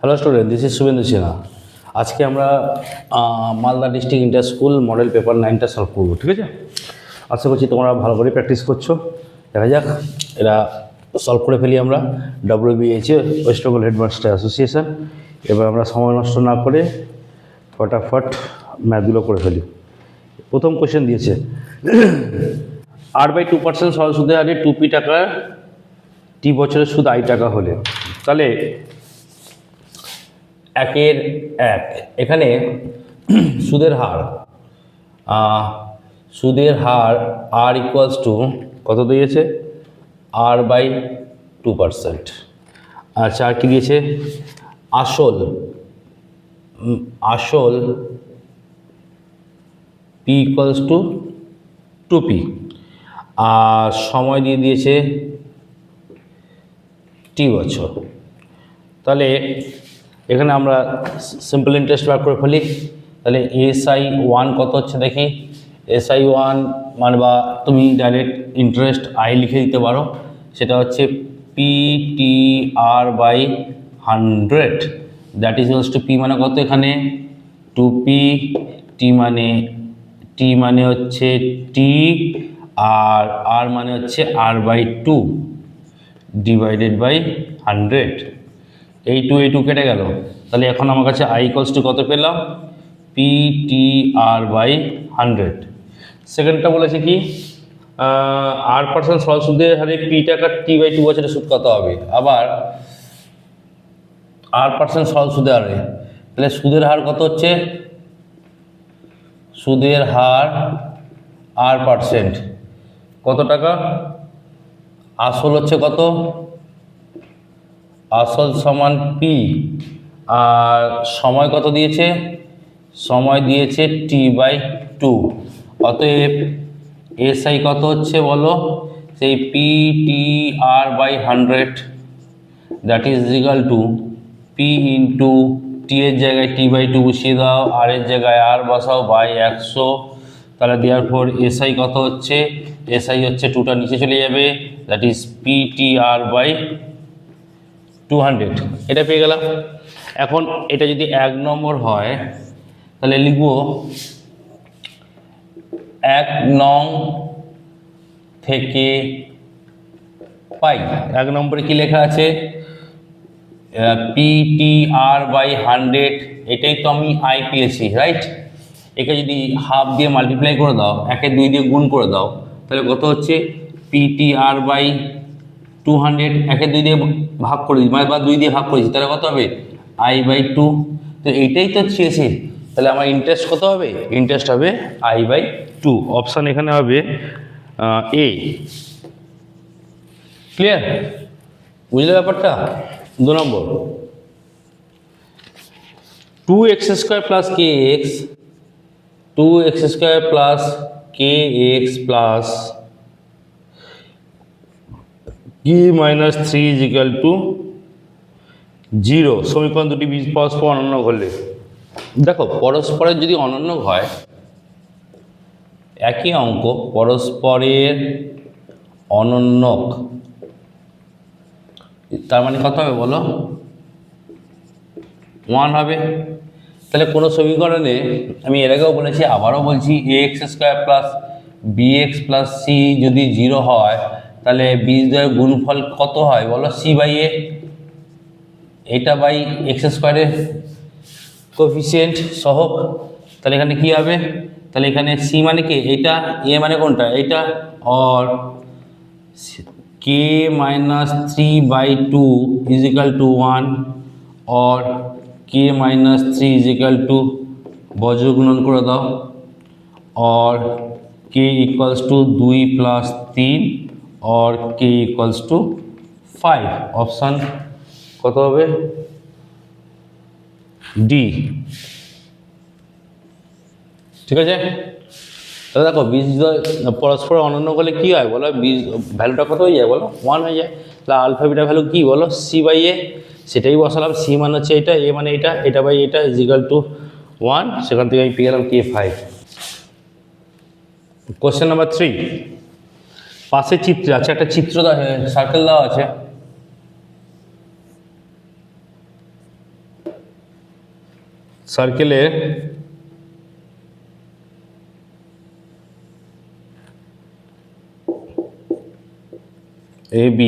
Hello student, this is Shubhendu Sinha. আজকে আমরা Malda district inter school model paper 9টা সলভ করবো, ঠিক আছে? আশা করছি তোমরা ভালো করে প্র্যাকটিস করছো। দেখা যাক এরা সলভ করে ফেলি আমরা। WBHA, West Bengal headmaster association. এবার আমরা সময় নষ্ট না করে ফটাফট ম্যাথগুলো করে ফেলি। প্রথম কোয়েশ্চেন দিয়েছে R/2% সরল সুদের হারে 2p টাকা টি বছরের সুদ i টাকা হলে, তাহলে একের এক এখানে সুদের হার R ইকুয়ালস টু কত দিয়েছে? R/2%। আচ্ছা, আর কি দিয়েছে? আসল P ইকুয়ালস টু 2p, আর সময় দিয়ে দিয়েছে t বছর। তাহলে এখানে আমরা সিম্পল ইন্টারেস্ট বার করে ফেলি। তাহলে SI1 কত হচ্ছে দেখি। SI1 মানে বা তুমি ডাইরেক্ট ইন্টারেস্ট I লিখে দিতে পারো, সেটা হচ্ছে PTR/100, that is equals to P মানে কত এখানে 2p, T মানে হচ্ছে T, আর R মানে হচ্ছে R/2 ডিভাইডেড বাই 100। এই টু কেটে গেল। তাহলে এখন আমার কাছে I ইকুয়ালস টু কত পেলাম? PTR/100। সেকেন্ডটা বলেছে কি R% সরল সুদের হারে P টাকা T/2 বছরের সুদ কত হবে? আবার R% সরল সুদের হারে, তাহলে সুদের হার কত হচ্ছে? সুদের হার R% কত টাকা? আসল হচ্ছে কত? আসল সমান P, আর সময় কত দিয়েছে? সময় দিয়েছে T/2। অতএব SI কত হচ্ছে বলো? সেই PTR/100, that is equal two P into T এর জায়গায় T/2 বসিয়ে দাও, আর এর জায়গায় R বসাও বাই 100। তাহলে দেওয়ার পর SI কত হচ্ছে? SI হচ্ছে 2টা নিচে চলে যাবে, দ্যাট ইজ PTR/200। এটা পেয়ে গেলাম। এখন এটা যদি 1 নম্বর হয় তাহলে লিখব 1 নং থেকে পাই। 1 নম্বরে কি লেখা আছে? PTR/100, এটাই তো আমি I পেয়েছি, রাইট? একে যদি হাফ দিয়ে মাল্টিপ্লাই করে দাও, 1-এ 2 দিয়ে গুণ করে দাও, তাহলে কত হচ্ছে? PTR/200, 1-এ 2 দিয়ে ভাগ করে দিই, মানে বা 2 দিয়ে ভাগ করেছি, তাহলে কত হবে? I/2। তো এইটাই তো চেয়েছে। তাহলে আমার ইন্টারেস্ট কত হবে? ইন্টারেস্ট হবে I/2। অপশান এখানে হবে A। ক্লিয়ার? বুঝলে ব্যাপারটা? 2 নম্বর 2x² plus kx, 2x² plus kx plus k-3 is equal two 0। সমীকরণ দুটি পরস্পর অনন্য হলে, দেখো পরস্পরের যদি অনন্য হয়, একই অঙ্ক পরস্পরের অনন্যক, তার মানে কত হবে বলো? 1 হবে। তাহলে কোনো সমীকরণে আমি এর আগেও বলেছি, আবারও বলছি, ax² plus bx plus c যদি 0 হয়, তাহলে বীজদ্বয়ের গুণফল কত হয় বলো? c/a, এটা বাই x² এর কোএফিসিয়েন্ট সহগ। তাহলে এখানে কি হবে? তাহলে এখানে c মানে কি? এইটা, a মানে কোনটা? এইটা। और k-3/2 ইজ ইকুয়াল টু 1, और k-3 ইজ ইকুয়াল টু বজ্র গুণন করে দাও, और k ইকুয়ালস টু 2 প্লাস 3, और k ইকুয়ালস টু 5। অপশান কত হবে? ডি। ঠিক আছে? তাহলে দেখো বীজদ্বয় পরস্পর অনন্য হলে কি হয় বলো? বীজ ভ্যালুটা কত হয়ে যায় বলো? 1 হয়ে যায়। তাহলে আলফা বিটা ভ্যালু কি বলো? c/a, সেটাই বসালাম। c মানে হচ্ছে এটা, a মানে এটা, এটা বাই এটা ইজ ইকুয়াল টু 1। সেখান থেকে আমি পেয়ে গেলাম k5। কোশ্চেন নাম্বার 3, পাশে চিত্র আছে, একটা চিত্র সার্কেল দেওয়া আছে, সার্কেলের AB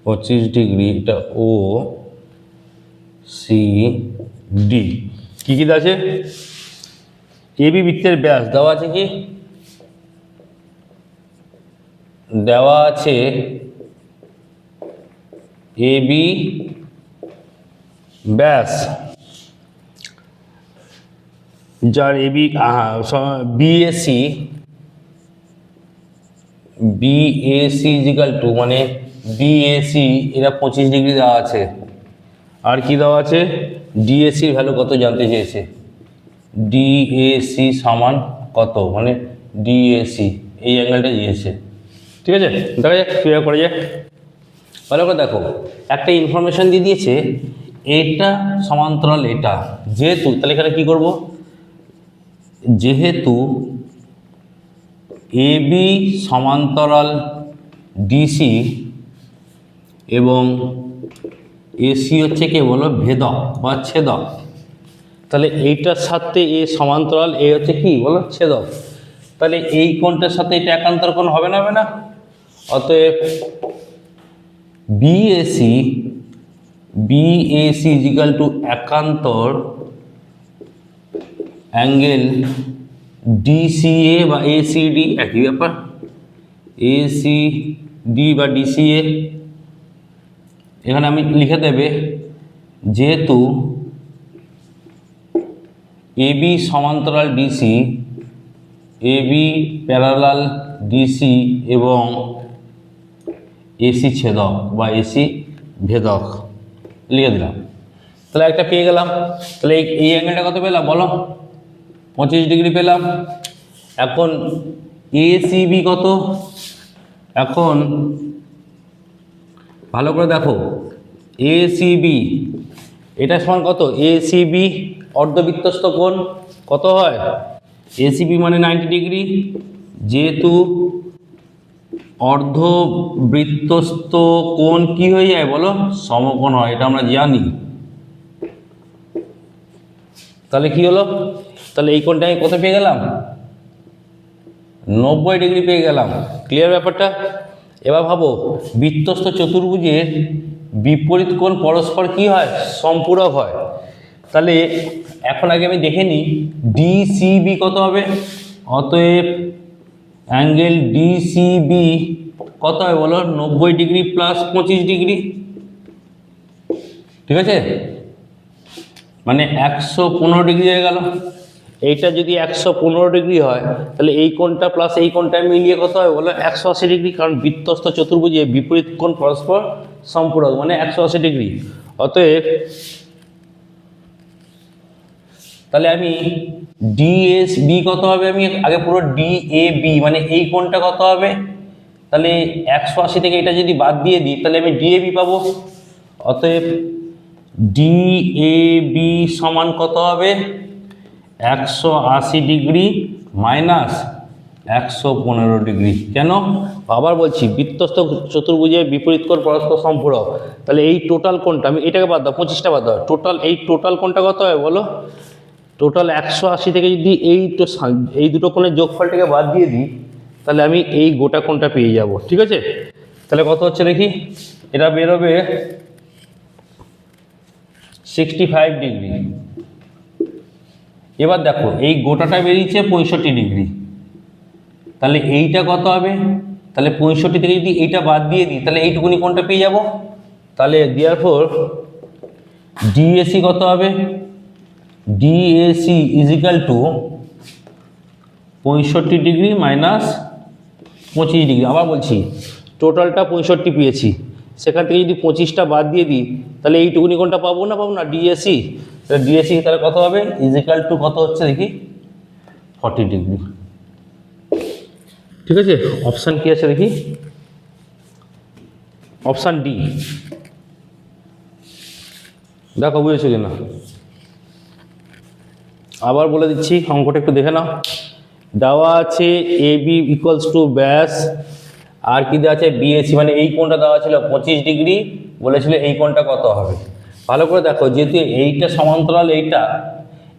পঁচিশ ডিগ্রি, এটা ও সি ডি। কী কী আছে? এবি বৃত্তের ব্যাস দেওয়া আছে, কি দেওয়া আছে? এবি ব্যাস, যার এবি বিএসি ইজিক্যাল টু, মানে বিএসি এরা 25 ডিগ্রি দেওয়া আছে। আর কি দেওয়া আছে? ডিএসির ভ্যালু কত জানতে চেয়েছে। ডিএসি সমান কত, মানে ডিএসি এই অ্যাঙ্গেলটা দিয়েছে। ঠিক আছে, দেখা যাক কীভাবে করা যায়। ভালো করে দেখো, একটা ইনফরমেশান দিয়ে দিয়েছে এটা সমান্তরাল এটা, যেহেতু তাহলে এখানে কী করব, যেহেতু এবি সমান্তরাল ডিসি এবং এসি হচ্ছে কি বলো ভেদক বা ছেদক, তাহলে এইটার সাথে এ সমান্তরাল, এ হচ্ছে কি বলো ছেদক, তাহলে এই কোণটার সাথে এটা একান্তর কোণ হবে না? অতএব বিএসি ইজিক্যাল টু একান্তর অ্যাঙ্গেল ডিসিএ বা এসিডি, একই ব্যাপার, এসিডি বা ডিসিএ। এখানে আমি লিখে দেবে, যেহেতু এবি সমান্তরাল ডিসি, এবি প্যারালাল ডিসি এবং এসি ছেদক বা এসি ভেদক লিখে দিলাম। তাহলে একটা পেয়ে গেলাম। তাহলে এই অ্যাঙ্গেলটা কত পেলাম বলো? 25 ডিগ্রি পেলাম। এখন এসিবি কত? এখন ভালো করে দেখো, এসিবি এটা সমান কত? এসিবি অর্ধবৃত্তস্থ কোণ কত হয়? এসিবি মানে 90 ডিগ্রি, যেহেতু অর্ধবৃত্তস্থ কোণ কি হয়ে যায় বলো? সমকোণ হয়, এটা আমরা জানি। তাহলে কি হলো? তাহলে এই কোণটা আমি কত পেয়ে গেলাম? 90 ডিগ্রি পেয়ে গেলাম। ক্লিয়ার ব্যাপারটা? এবার ভাবো, বৃত্তস্থ চতুর্ভুজের বিপরীত কোণ পরস্পর কি হয়? সম্পূরক হয়। তাহলে এখন আগে আমি দেখে নিই ডিসিবি কত হবে। অতএব অ্যাঙ্গেল ডিসিবি কত হয় বলো? 90 ডিগ্রি প্লাস 25 ডিগ্রি, ঠিক আছে, মানে 115 ডিগ্রি হয়ে গেল। এইটা যদি 115 ডিগ্রি হয়, তাহলে এই কোণটা প্লাস এই কোণটা মিলিয়ে কত হয় বলো? 180 ডিগ্রি, কারণ বৃত্তস্থ চতুর্ভুজে বিপরীত কোণ পরস্পর সম্পূরক, মানে 180 ডিগ্রি। অতএব তাহলে আমি ডিএসবি কত হবে? আমি আগে পুরো ডিএবি মানে এই কোণটা কত হবে? তাহলে 180 থেকে এটা যদি বাদ দিয়ে দিই, তাহলে আমি ডিএবি পাবো। অতএব ডিএবি সমান কত হবে? 180 ডিগ্রি মাইনাস 115 ডিগ্রি। কেন? আবার বলছি, বৃত্তস্থ চতুর্ভুজের বিপরীত কোণ পরস্পর সম্পূরক, তাহলে এই টোটাল কোণটা, আমি এটাকে বাদ দাও, 25টা বাদ দাও, এই টোটাল কোণটা কত হবে বলো? টোটাল 180 থেকে যদি এই দুটো কোণের যোগফলটাকে বাদ দিয়ে দিই, তাহলে আমি এই গোটা কোণটা পেয়ে যাব। ঠিক আছে, তাহলে কত হচ্ছে দেখি, এটা বেরোবে 65 ডিগ্রি। এবার দেখো, এই গোটাটা বেরিয়েছে 65 ডিগ্রি, তাহলে এইটা কত হবে? তাহলে 65 থেকে যদি এইটা বাদ দিয়ে দিই, তাহলে এইটুকুনি কোণটা পেয়ে যাব। তাহলে দেয়ারফর ডিএসি কত হবে? DAC is equal to 65 degree minus 25 degree. আবার বলছি, টোটালটা 65 পেয়েছি, সেখান থেকে যদি 25টা বাদ দিয়ে দিই, তাহলে এইটুকুনি কোণটা পাবো না ডিএসি। তাহলে ডিএসি তাহলে কত হবে? ইজিক্যাল টু কত হচ্ছে দেখি? 40 ডিগ্রি। ঠিক আছে, অপশান কি আছে দেখি? Option D. দেখো বুঝেছো কিনা, আবার বলে দিচ্ছি, অঙ্কটা একটু দেখে নাও। দেওয়া আছে এ বি ইকুয়ালস টু ব্যাস, আর কি দেওয়া আছে বিএসি, মানে এই কোণটা দেওয়া ছিল 25 ডিগ্রি, বলেছিল এই কোণটা কত হবে। ভালো করে দেখো, যেহেতু এইটা সমান্তরাল এইটা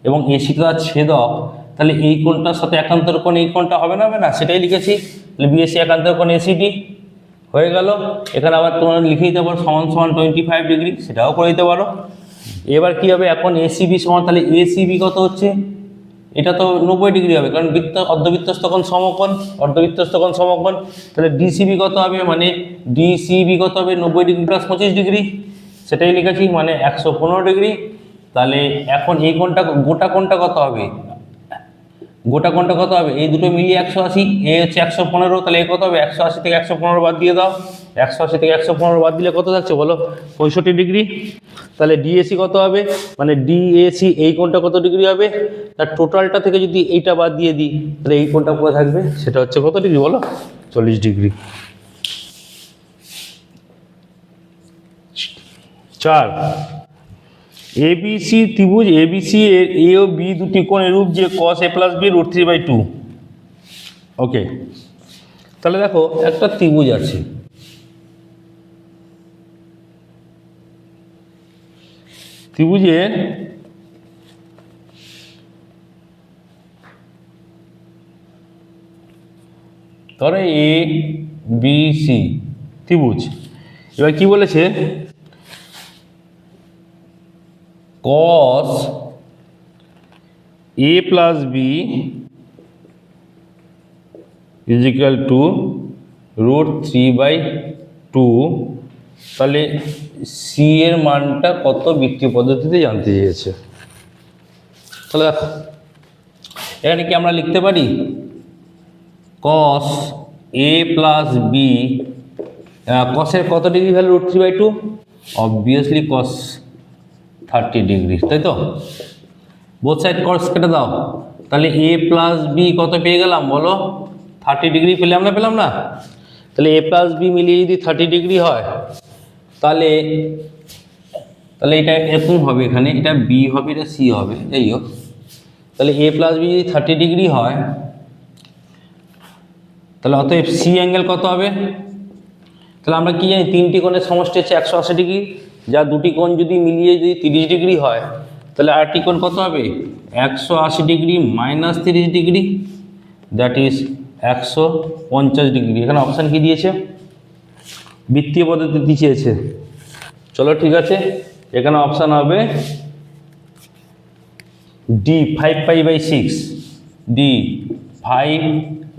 এবং এসিটা ছেদক, তাহলে এই কোণটার সাথে একান্তর কোণ এই কোণটা হবে না, হবে না, সেটাই লিখেছি। তাহলে বিএসি একান্তর কোণ এসিডি হয়ে গেল। এখানে আবার তোমরা লিখে দিতে পারো সমান সমান 25 ডিগ্রি, সেটাও করে দিতে পারো। এবার কি হবে, এখন এসিবি সমান, তাহলে এসিবি কত হচ্ছে, এটা তো 90 ডিগ্রি হবে, কারণ অর্ধবৃত্তস্থ কোণ সমকোণ, অর্ধবৃত্তস্থ কোণ সমকোণ। তাহলে ডিসিবি কত হবে, মানে ডিসিবি কত হবে 90 ডিগ্রি প্লাস 25 ডিগ্রি, সেটাই লিখেছি, মানে 115 ডিগ্রি। তাহলে এখন এই কোণটা, গোটা কোণটা কত হবে, গোটা কোণটা কত হবে, এই দুটো মিলিয়ে 180, এ হচ্ছে 115, তাহলে এ কত হবে 180 থেকে 115 বাদ দিয়ে দাও, 180 থেকে 115 বাদ দিলে কত থাকছে বলো, 65 ডিগ্রি। তাহলে ডিএসি কত হবে, মানে ডিএসি এই কোণটা কত ডিগ্রি হবে, তার টোটালটা থেকে যদি এইটা বাদ দিয়ে দিই, তাহলে এই কোণটা পুরো থাকবে, সেটা হচ্ছে কত ডিগ্রি বলো, 40 ডিগ্রি। 4, এবিসি ত্রিভুজ এবিসি এর এ ও বি দুটি কোণ এরূপ যে cos a প্লাস বি √3/2। ওকে, তাহলে দেখো একটা ত্রিভুজ আছে, ত্রিভুজের ধরো এ বি সি ত্রিভুজ। এবার কি বলেছে, cos a plus B is equal to √3/2। তাহলে সি এর মানটা কত বৃত্তীয় পদ্ধতিতে জানতে চেয়েছে। তাহলে দেখো এখানে কি আমরা লিখতে পারি cos a প্লাস বি, কসের কত degree value √3/2, obviously cos 30 degree, তাই তো। বোথ সাইড cos কেটে দাও, তাহলে a প্লাস বি কত পেয়ে গেলাম বলো, 30 ডিগ্রি পেলাম না, পেলাম না। তাহলে a প্লাস বি মিলিয়ে যদি 30 ডিগ্রি হয়, তাহলে এটা এরকম হবে, এখানে এটা বি হবে, এটা সি হবে, যাই হোক। তাহলে a প্লাস বি যদি 30 ডিগ্রি হয়, তাহলে অতএব সি অ্যাঙ্গেল কত হবে। তাহলে আমরা কি জানি, তিনটি কোণের সমষ্টি হচ্ছে 180 ডিগ্রি, যা দুটি কোণ যদি মিলিয়ে যদি 30 ডিগ্রি হয়, তাহলে আরেকটি কোণ কত হবে 180 degree minus 30 degree, that is 150 degree. এখানে অপশান কি দিয়েছে, বৃত্তীয় পদ্ধতি চেয়েছে। চলো ঠিক আছে, এখানে অপশান হবে ডি 5π/6, ডি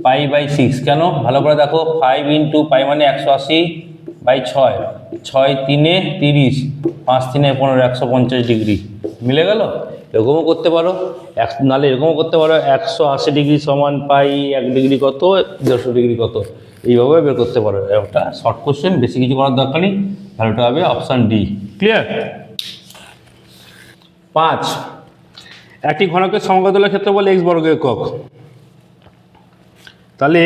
5π/6। কেন, ভালো করে দেখো, 5 × π মানে 180/6, 6 3 30, 5 3 15, 150 ডিগ্রি মিলে গেল। এরকমও করতে পারো, নাহলে এরকমও করতে পারো 180 ডিগ্রি সমান পাই 1 ডিগ্রি কত, 150 ডিগ্রি কত, এইভাবে বের করতে পারো। একটা শর্ট কোশ্চেন, বেশি কিছু করার দরকার নেই, ভ্যালুটা হবে অপশান ডি। ক্লিয়ার। 5, একটি ঘনকের সমকোণের ক্ষেত্রফল x বর্গ একক। তাহলে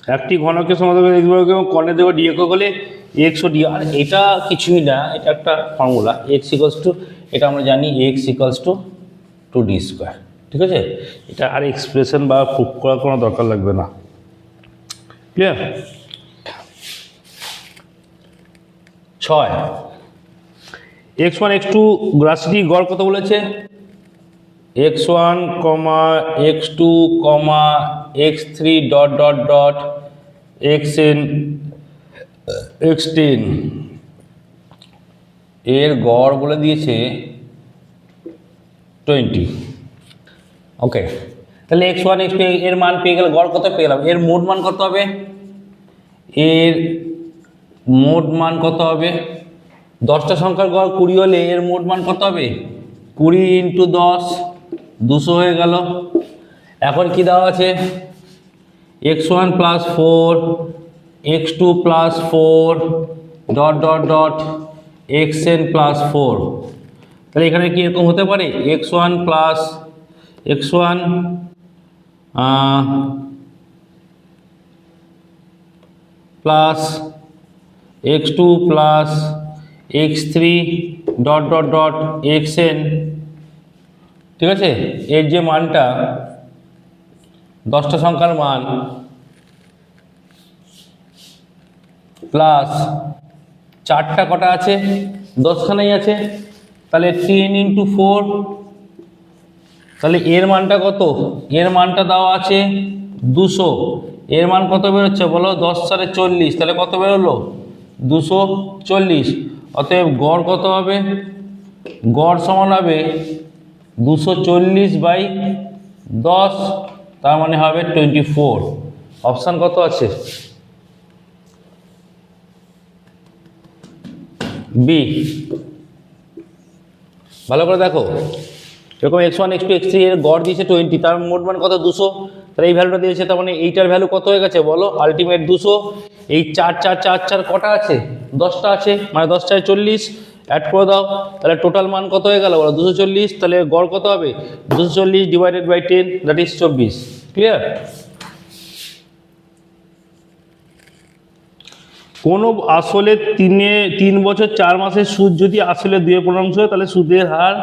একটি ঘনকের সমকোণের x বর্গ এবং কর্ণের দৈর্ঘ্য d একক হলে x ও d, আর এটা কিছুই না, এটা একটা ফর্মুলা, x ইকুয়ালস টু, এটা আমরা জানি x ইকুয়ালস টু 2d², ঠিক আছে। এটা আর এক্সপ্রেশন বা প্রুফ করার কোনো দরকার লাগবে না। ক্লিয়ার। 6, x1 x2 রাশিটি গড় কত বলেছে, x1, x2, x3 ... xn x10 এর গড় বলে দিয়েছে 20। ওকে, তাহলে x1 x2 এর মান পেয়ে গেলে গড় কত পেয়ে গেলাম, এর মোট মান কত হবে, এর মোট মান কত হবে, 10টা সংখ্যার গড় 20 হলে এর মোট মান কত হবে, 20 × 10, 200 হয়ে গেল। এখন কি দেওয়া আছে, x1 + 4, x2 + 4 ... xn + 4। তাহলে এখানে কি এরকম হতে পারে, x1 + x1 + x2 + x3 dot dot dot x N, ঠিক আছে, এর যে মানটা 10টা সংখ্যার মান প্লাস 4টা কটা আছে, 10খানাই আছে, তাহলে 10 × 4, তাহলে এর মানটা কত, এর মানটা দেওয়া আছে 200, এর মান কত বেরোচ্ছে বলো, 10 × 4 = 40, তাহলে কত বেরোলো 240। অতএব গড় কত হবে, গড় সমান হবে 240/10, তার মানে হবে 24। অপশান কত আছে, বি। ভালো করে দেখো, এরকম x1 x2 x3 এর গড় দিয়েছে 20, তার মোট মান কত 200, তাহলে এই ভ্যালুটা দিয়েছে, তার মানে এইটার ভ্যালু কত হয়ে গেছে বলো, আলটিমেট 200। এই 4 4 4 4 কটা আছে, 10টা আছে, মানে 10 × 4 = 40, অ্যাড করে দাও, তাহলে টোটাল মান কত হয়ে গেল বলো 240, তাহলে গড় কত হবে 240 / 10, দ্যাট ইজ 24। ক্লিয়ার? কোনো আসলে 3 বছর 4 মাসের সুদ যদি আসলে 2.5 হয়, তাহলে সুদের হার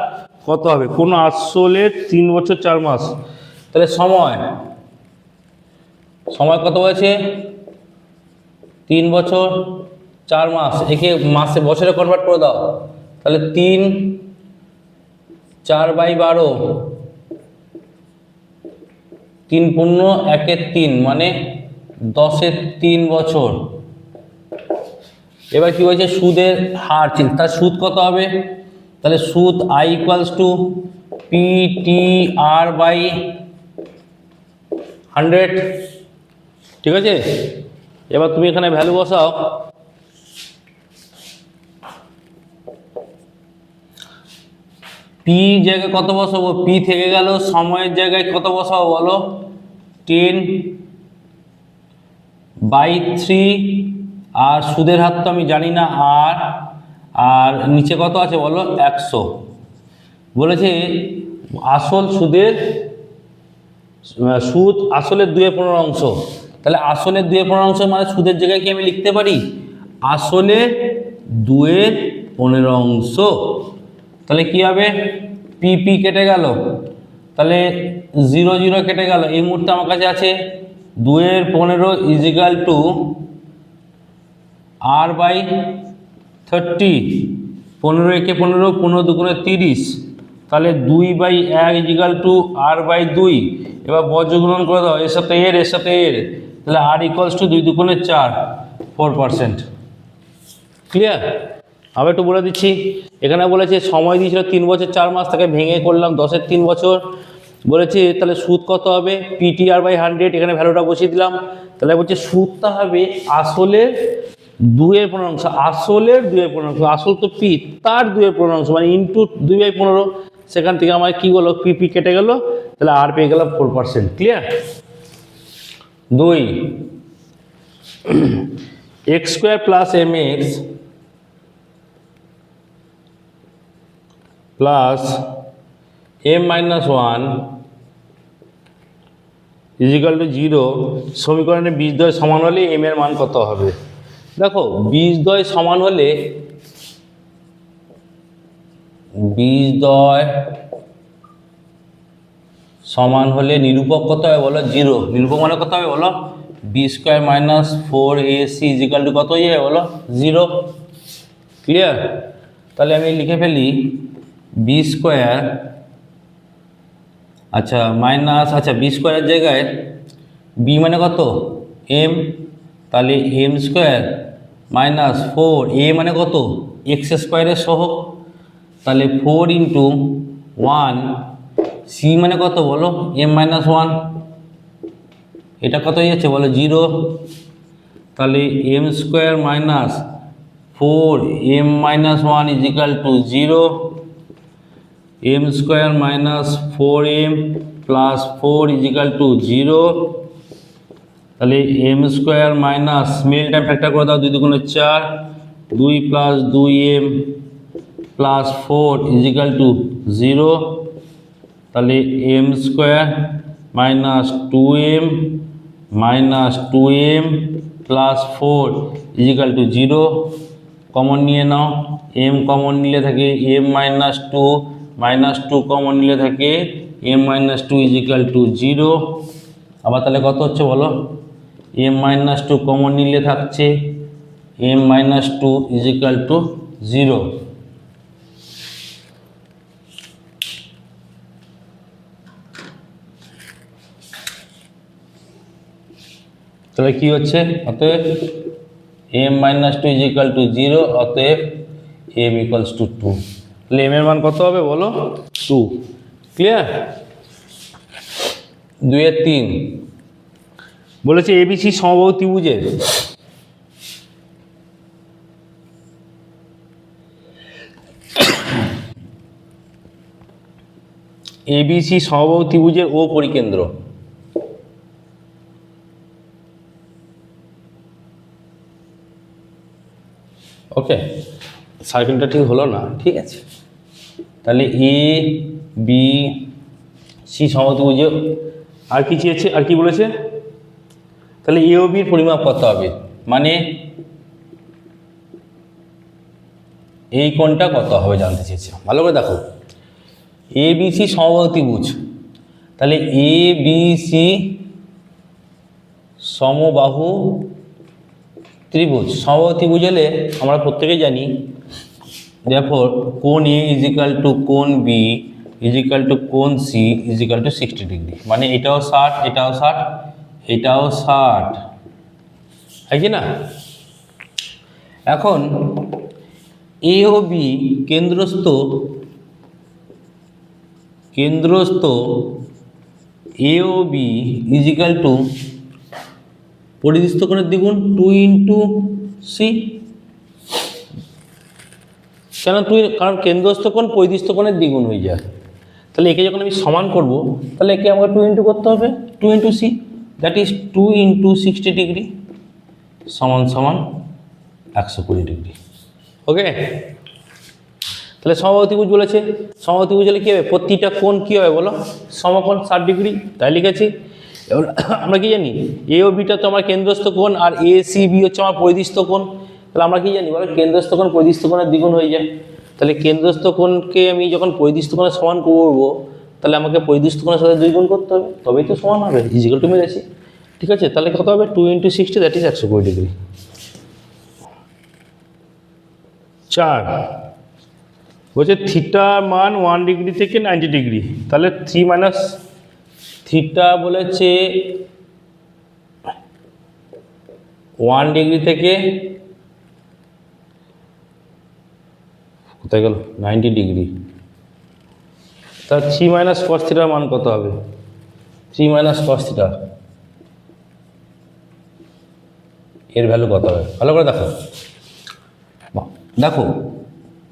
কত হবে? কোনো আসলে 3 বছর 4 মাস, তাহলে সময় কত হয়েছে 3 বছর 4 মাস, একে মাসে বছরে কনভার্ট করে দাও, তাহলে 3 4/12, 3 পূর্ণ 1 3, মানে 10 3 বছর। এবার কি হয়েছে, সুদের হার, তার সুদ কত হবে, তাহলে সুদ I = PTR/100, ঠিক আছে। এবার তুমি এখানে ভ্যালু বসাও, পি জায়গায় কত বসাবো, পি থেকে গেল, সময়ের জায়গায় কত বসাবো বলো, 10/3, আর সুদের হার তো আমি জানি না, আর নিচে কত আছে বলো 100। বলেছে আসল সুদের সুদ আসলের 2/15, তাহলে আসলের 2/15 মানে সুদের জায়গায় কি আমি লিখতে পারি আসলের 2/15, তাহলে কি হবে, পি কেটে গেল, তাহলে 0 0 কেটে গেল, এই মুহূর্তে আমার কাছে আছে 2/15 = R/30, 15 × 15, 15 × 2 = 30, তাহলে 2/1 = R/2। এবার বর্গগুণন করে দাও, এর সাথে এর সাথে এর, তাহলে R = 2 × 4, 4%। ক্লিয়ার? আবার একটু বলে দিচ্ছি, এখানে বলেছে সময় দিয়েছিল 3 বছর 4 মাস, তাকে ভেঙে করলাম 10 3 বছর। বলেছে তাহলে সুদ কত হবে, PTR/100, এখানে ভ্যালুটা বসিয়ে দিলাম, তাহলে বলছে সুদটা হবে আসলের 2/15, আসলের 2/15, আসল তো পি, তার 2/15, মানে ইন্টু 2/15, সেখান থেকে আমার কি হলো, পি কেটে গেল, তাহলে আর পেয়ে গেলাম 4%। Clear? 2 x² + mx plus m-1 = 0 সমীকরণে বীজদ্বয় সমান হলে m এর মান কত হবে? দেখো বীজদ্বয় সমান হলে, বীজদ্বয় সমান হলে নিরূপক কত হবে বলো, 0। নিরূপক মানে কত হবে বলো, b² - 4ac = কত হয়ে যাবে বলো, 0। ক্লিয়ার? তাহলে আমি লিখে ফেলি b², আচ্ছা মাইনাস, আচ্ছা b² এর জায়গায় b মানে কত m, তাহলে m² - 4, a মানে কত x² এর সহগ, তাহলে 4 × 1, c মানে কত বলো m-1, এটা কত হয়ে যাচ্ছে বলো 0, তাহলে m² - 4 m-1 = 0, m² - 4m + 4 = 0, তাহলে m² - মিডল টাইম ফ্যাক্টর করে দাও, 2 × 2 = 4, 2 + 2m + 4 = 0, তাহলে m² - 2m - 2m + 4 = 0, কমন নিয়ে নাও, এম কমন নিলে থাকে এম মাইনাস টু কমন নিলে থাকে M minus two is equal to 0। আবার তাহলে কত হচ্ছে বলো, এম মাইনাস টু কমন নিলে থাকছে m minus two is equal to 0। তাহলে কি হচ্ছে, অতএব m minus two is equal to 0, অতএব এম ইকুয়ালস টু 2। তাহলে এম এর মান কত হবে বলো, 2। ক্লিয়ার? 2-3 বলেছে এবিসি সমবাহু ত্রিভুজের এবিসি সমবাহু ত্রিভুজের ও পরিকেন্দ্র। ওকে, সার্কেলটা ঠিক হলো না, ঠিক আছে। তাহলে এ বি সি সমবাহু ত্রিভুজে আর কি চেয়েছে, আর কি বলেছে, তাহলে এ ও বির পরিমাপ কত হবে, মানে এই কোণটা কত হবে জানতে চেয়েছে। ভালো করে দেখো, এ বি সি সমবাহু ত্রিভুজ, তাহলে এ বি সি সমবাহু ত্রিভুজ। সমবাহু ত্রিভুজ হলে আমরা প্রত্যেকেই জানি, therefore কোণ এ ইজ ইকাল টু কোণ বি ইজ ইকাল টু কোণ C is equal to 60 degree, মানে এটাও 60, এটাও 60, এটাও 60, হয় কি না? এখন এ ও বি কেন্দ্রস্থ A O B is equal to পরিধিস্থ কোণের দ্বিগুণ 2 ইন্টু সি। কেন 2? কারণ কেন্দ্রস্থ কোণ পরিধিস্থ কোণের দ্বিগুণ হয়ে যায়। তাহলে একে যখন আমি সমান করব, তাহলে একে আমাকে 2 ইন্টু করতে হবে, 2 into C, that is 2 into 60 degree সমান সমান 120 ডিগ্রি। ওকে, তাহলে সমবাহু ত্রিভুজ বলেছে, সমবাহু ত্রিভুজ হলে কী হবে, প্রতিটা কোণ কী হবে বলো, সমকোণ 60 ডিগ্রি, তাই লিখেছি। এবার আমরা কি জানি, এ ও বিটা তো আমার কেন্দ্রস্থ কোণ, আর এ সি বি হচ্ছে আমার পরিধিস্থ কোণ। তাহলে আমরা কি জানি বলো, কেন্দ্রস্থ কোণ পরিধিস্থ কোণের দ্বিগুণ হয়ে যায়। তাহলে কেন্দ্রস্থ কোণকে আমি যখন পরিধিস্থ কোণের সমান করবো, তাহলে আমাকে পরিধিস্থ কোণের সাথে 2 গুণ করতে হবে, তবেই তো সমান হবে, ইজিক্যাল টু মিলেছি। ঠিক আছে, তাহলে কত হবে, 2 ইন্টু 60, দ্যাট ইজ 120 ডিগ্রি। 4 বলছে থিটা মান 1 ডিগ্রি থেকে 90 ডিগ্রি, তাহলে 3 মাইনাস থিটা বলেছে 1 ডিগ্রি থেকে কোথায় গেল, 90 ডিগ্রি, তাহলে 3 মাইনাস কস থিটার মান কত হবে, 3 মাইনাস কস থিটা এর ভ্যালু কত হবে, ভালো করে দেখো। দেখো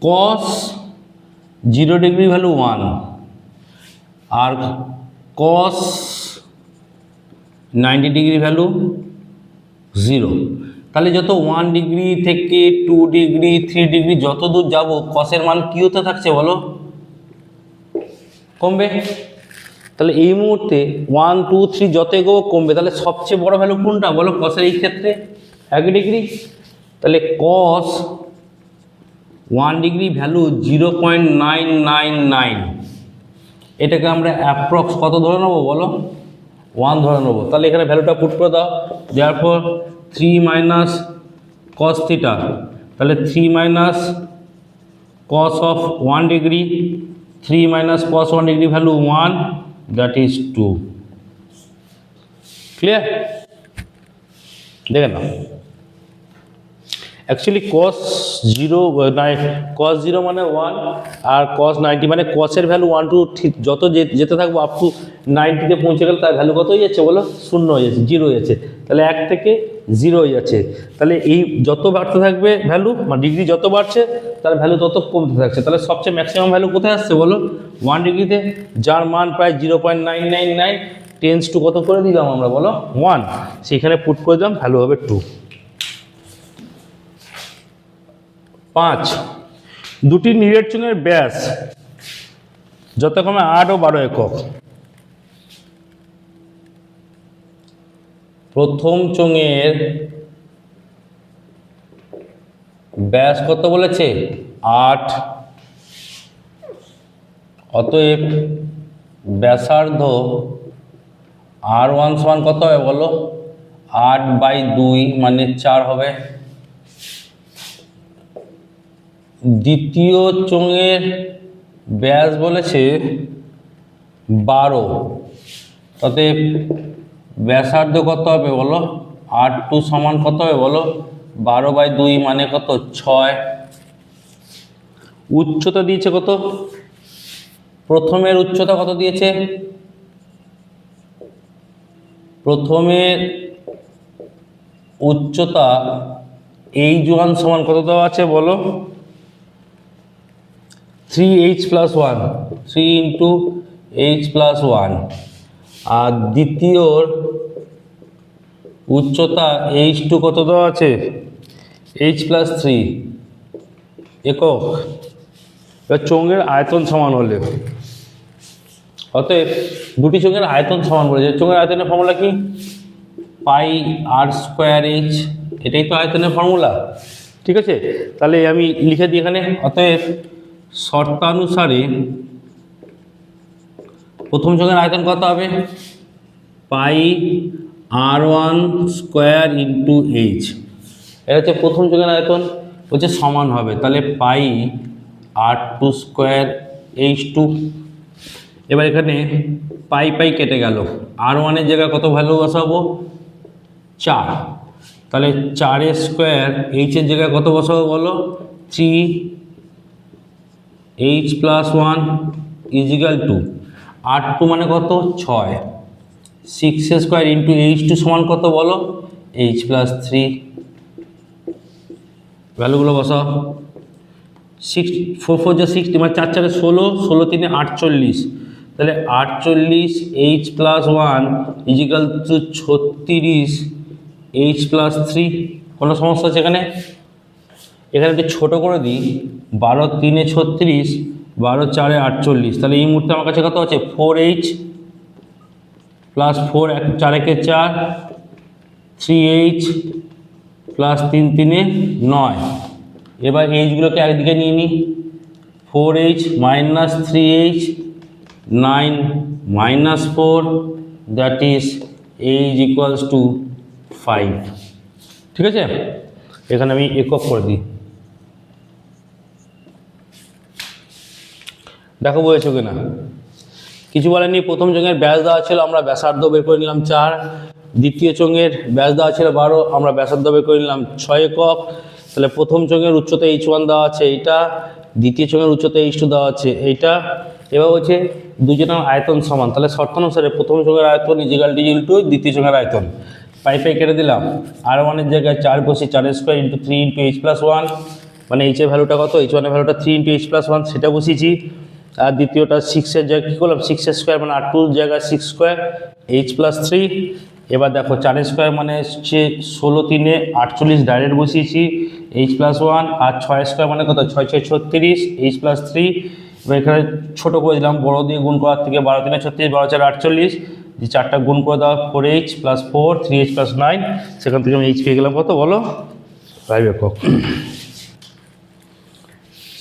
কস 0 ডিগ্রি ভ্যালু 1 আর কস 90 ডিগ্রি ভ্যালু 0। তাহলে যত 1 ডিগ্রি থেকে 2 ডিগ্রি 3 ডিগ্রি যত দূর যাবো, কসের মান কী হতে থাকছে বলো, কমবে। তাহলে এই মুহূর্তে 1 2 3 যত এগোবো কমবে, তাহলে সবচেয়ে বড় ভ্যালু কোনটা বলো কসের এই ক্ষেত্রে, 1 ডিগ্রি। তাহলে কস 1 ডিগ্রি ভ্যালু 0.999, এটাকে আমরা অ্যাপ্রক্স কত ধরে নেবো বলো, 1 ধরে নেবো। তাহলে এখানে ভ্যালুটা পুট করে দাও, therefore 3 মাইনাস কস থিটা, তাহলে 3 minus cos of 1 degree, 3 minus cos 1 degree value 1, that is 2। Clear? দেখে নাও, অ্যাকচুয়ালি কস 0 মানে 1 আর কস 90 মানে কসের ভ্যালু 1 টু যত যেতে থাকবো আপ টু 90-তে পৌঁছে গেলে তার ভ্যালু কত হয়ে যাচ্ছে বলো, 0 হয়ে যাচ্ছে, 0 হয়ে যাচ্ছে। তাহলে 1 থেকে 0 হয়ে যাচ্ছে। তাহলে এই যত বাড়তে থাকবে ভ্যালু, মানে ডিগ্রি যত বাড়ছে তার ভ্যালু তত কমতে থাকছে। তাহলে সবচেয়ে ম্যাক্সিমাম ভ্যালু কোথায় আসছে বলো, 1 ডিগ্রিতে, যার মান প্রায় 0.999 টেন্স টু কত করে দিলাম আমরা বলো, 1, সেখানে পুট করে দিলাম, ভ্যালু হবে 2। 5 দুটি নিরেট চোঙের ব্যাস যথাক্রমে 8 ও 12 একক। প্রথম চোঙের ব্যাস কত বলেছে 8, অতএব ব্যাসার্ধ R1 সমান কত হবে বলো, 8/2 মানে 4 হবে। দ্বিতীয় চোঙের ব্যাস বলেছে 12, অতএব ব্যাসার্ধ কত হবে বলো, R2 সমান কত হবে বলো, 12/2 মানে কত 6। উচ্চতা দিয়েছে কত, প্রথমের উচ্চতা কত দিয়েছে, প্রথমের উচ্চতা h1 সমান কত দেওয়া আছে বলো, 3h + 1, 3 × h + 1। আর দ্বিতীয়র উচ্চতা h2 কত দেওয়া আছে, h + 3 একক। এবার চোঙের আয়তন সমান হলে, অতএব দুটি চোঙের আয়তন সমান বলেছে। চোঙের আয়তনের ফর্মুলা কি, πr²h, এটাই তো আয়তনের ফর্মুলা, ঠিক আছে। তাহলে আমি লিখে দিই এখানে, অতএব শর্তানুসারে প্রথম চোঙের আয়তন কত হবে, πr1² × h, এটা হচ্ছে প্রথম চোঙের আয়তন, হচ্ছে সমান হবে, তাহলে πr2² h2। এবার এখানে পাই কেটে গেল, R1 এর জায়গায় কত ভ্যালু বসাবো, 4, তাহলে 4² h এর জায়গায় কত বসাবো বলো, 3h + 1 = R2 মানে কত 6, 6² × h2 সমান কত বলো, h + 3। ভ্যালুগুলো বসাও, 6 4 4 যা 60, মানে 4 4 16, 16 3 48, তাহলে 48h + 1 = 36h + 3। কোনো সমস্যা আছে এখানে, এখানে একটু ছোটো করে দিই, 12 3 36, 12 4 48, তাহলে এই মুহূর্তে আমার কাছে কত আছে, 4h + 4 4 1 4, 3h + 3 3 9। এবার এইচগুলোকে একদিকে নিয়ে নিই, 4h - 3h 9 - 4, that is h = 5, ঠিক আছে। এখানে আমি একক করে দিই, দেখো বলেছো কিনা, কিছু বলেনি। প্রথম চোঙের ব্যাস দেওয়া ছিল, আমরা ব্যাসার্ধ বের করে নিলাম 4। দ্বিতীয় চোঙের ব্যাস দেওয়া ছিল 12, আমরা ব্যাসার্ধ বের করে নিলাম 6 একক। তাহলে প্রথম চোঙের উচ্চতা h1 দেওয়া আছে এইটা, দ্বিতীয় চোঙের উচ্চতা h2 দেওয়া আছে এইটা। এবার হচ্ছে দুজনের আয়তন সমান, তাহলে শর্তানুসারে প্রথম চোঙের আয়তন = দ্বিতীয় চোঙের আয়তন। পাই কেটে দিলাম, R1 এর জায়গায় 4 বসি, 4² × 3 × h + 1, মানে h এর ভ্যালুটা কত, h1 এর ভ্যালুটা 3 × h + 1, সেটা বসিয়েছি। আর দ্বিতীয়টা 6 এর জায়গায় কী করলাম, 6² মানে R2 এর জায়গায় 6² h + 3। এবার দেখো 4² মানে হচ্ছে 16 3 48, ডাইরেক্ট বসিয়েছি h + 1, আর 6² মানে কত, 6 6 36, h + 3। এবার এখানে ছোটো করে দিলাম, বড়ো দিয়ে গুণ করার থেকে, 12 3 36, 12 4 48, যে 4টা গুণ করে দেওয়া 4h + 4, 3h + 9, সেখান থেকে আমি h পেয়ে গেলাম কত বলো, 5 একক।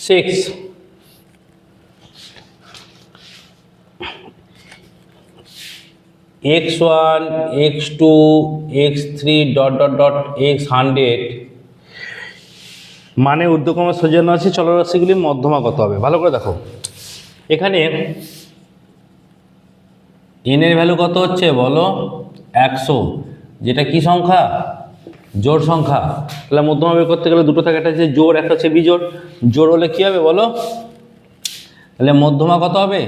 6, x1 x2 x3 ... x100 মানে ঊর্ধ্বক্রমে সাজানো আছে চলরাশিগুলির মধ্যমা কত হবে। ভালো করে দেখো, এখানে n এর ভ্যালু কত হচ্ছে বলো, 100, যেটা কি সংখ্যা, জোড় সংখ্যা। তাহলে মধ্যমা বের করতে গেলে দুটো থাকে, একটা হচ্ছে জোড়, একটা হচ্ছে বিজোড়। জোড় হলে কি হবে বলো, তাহলে মধ্যমা কত হবে,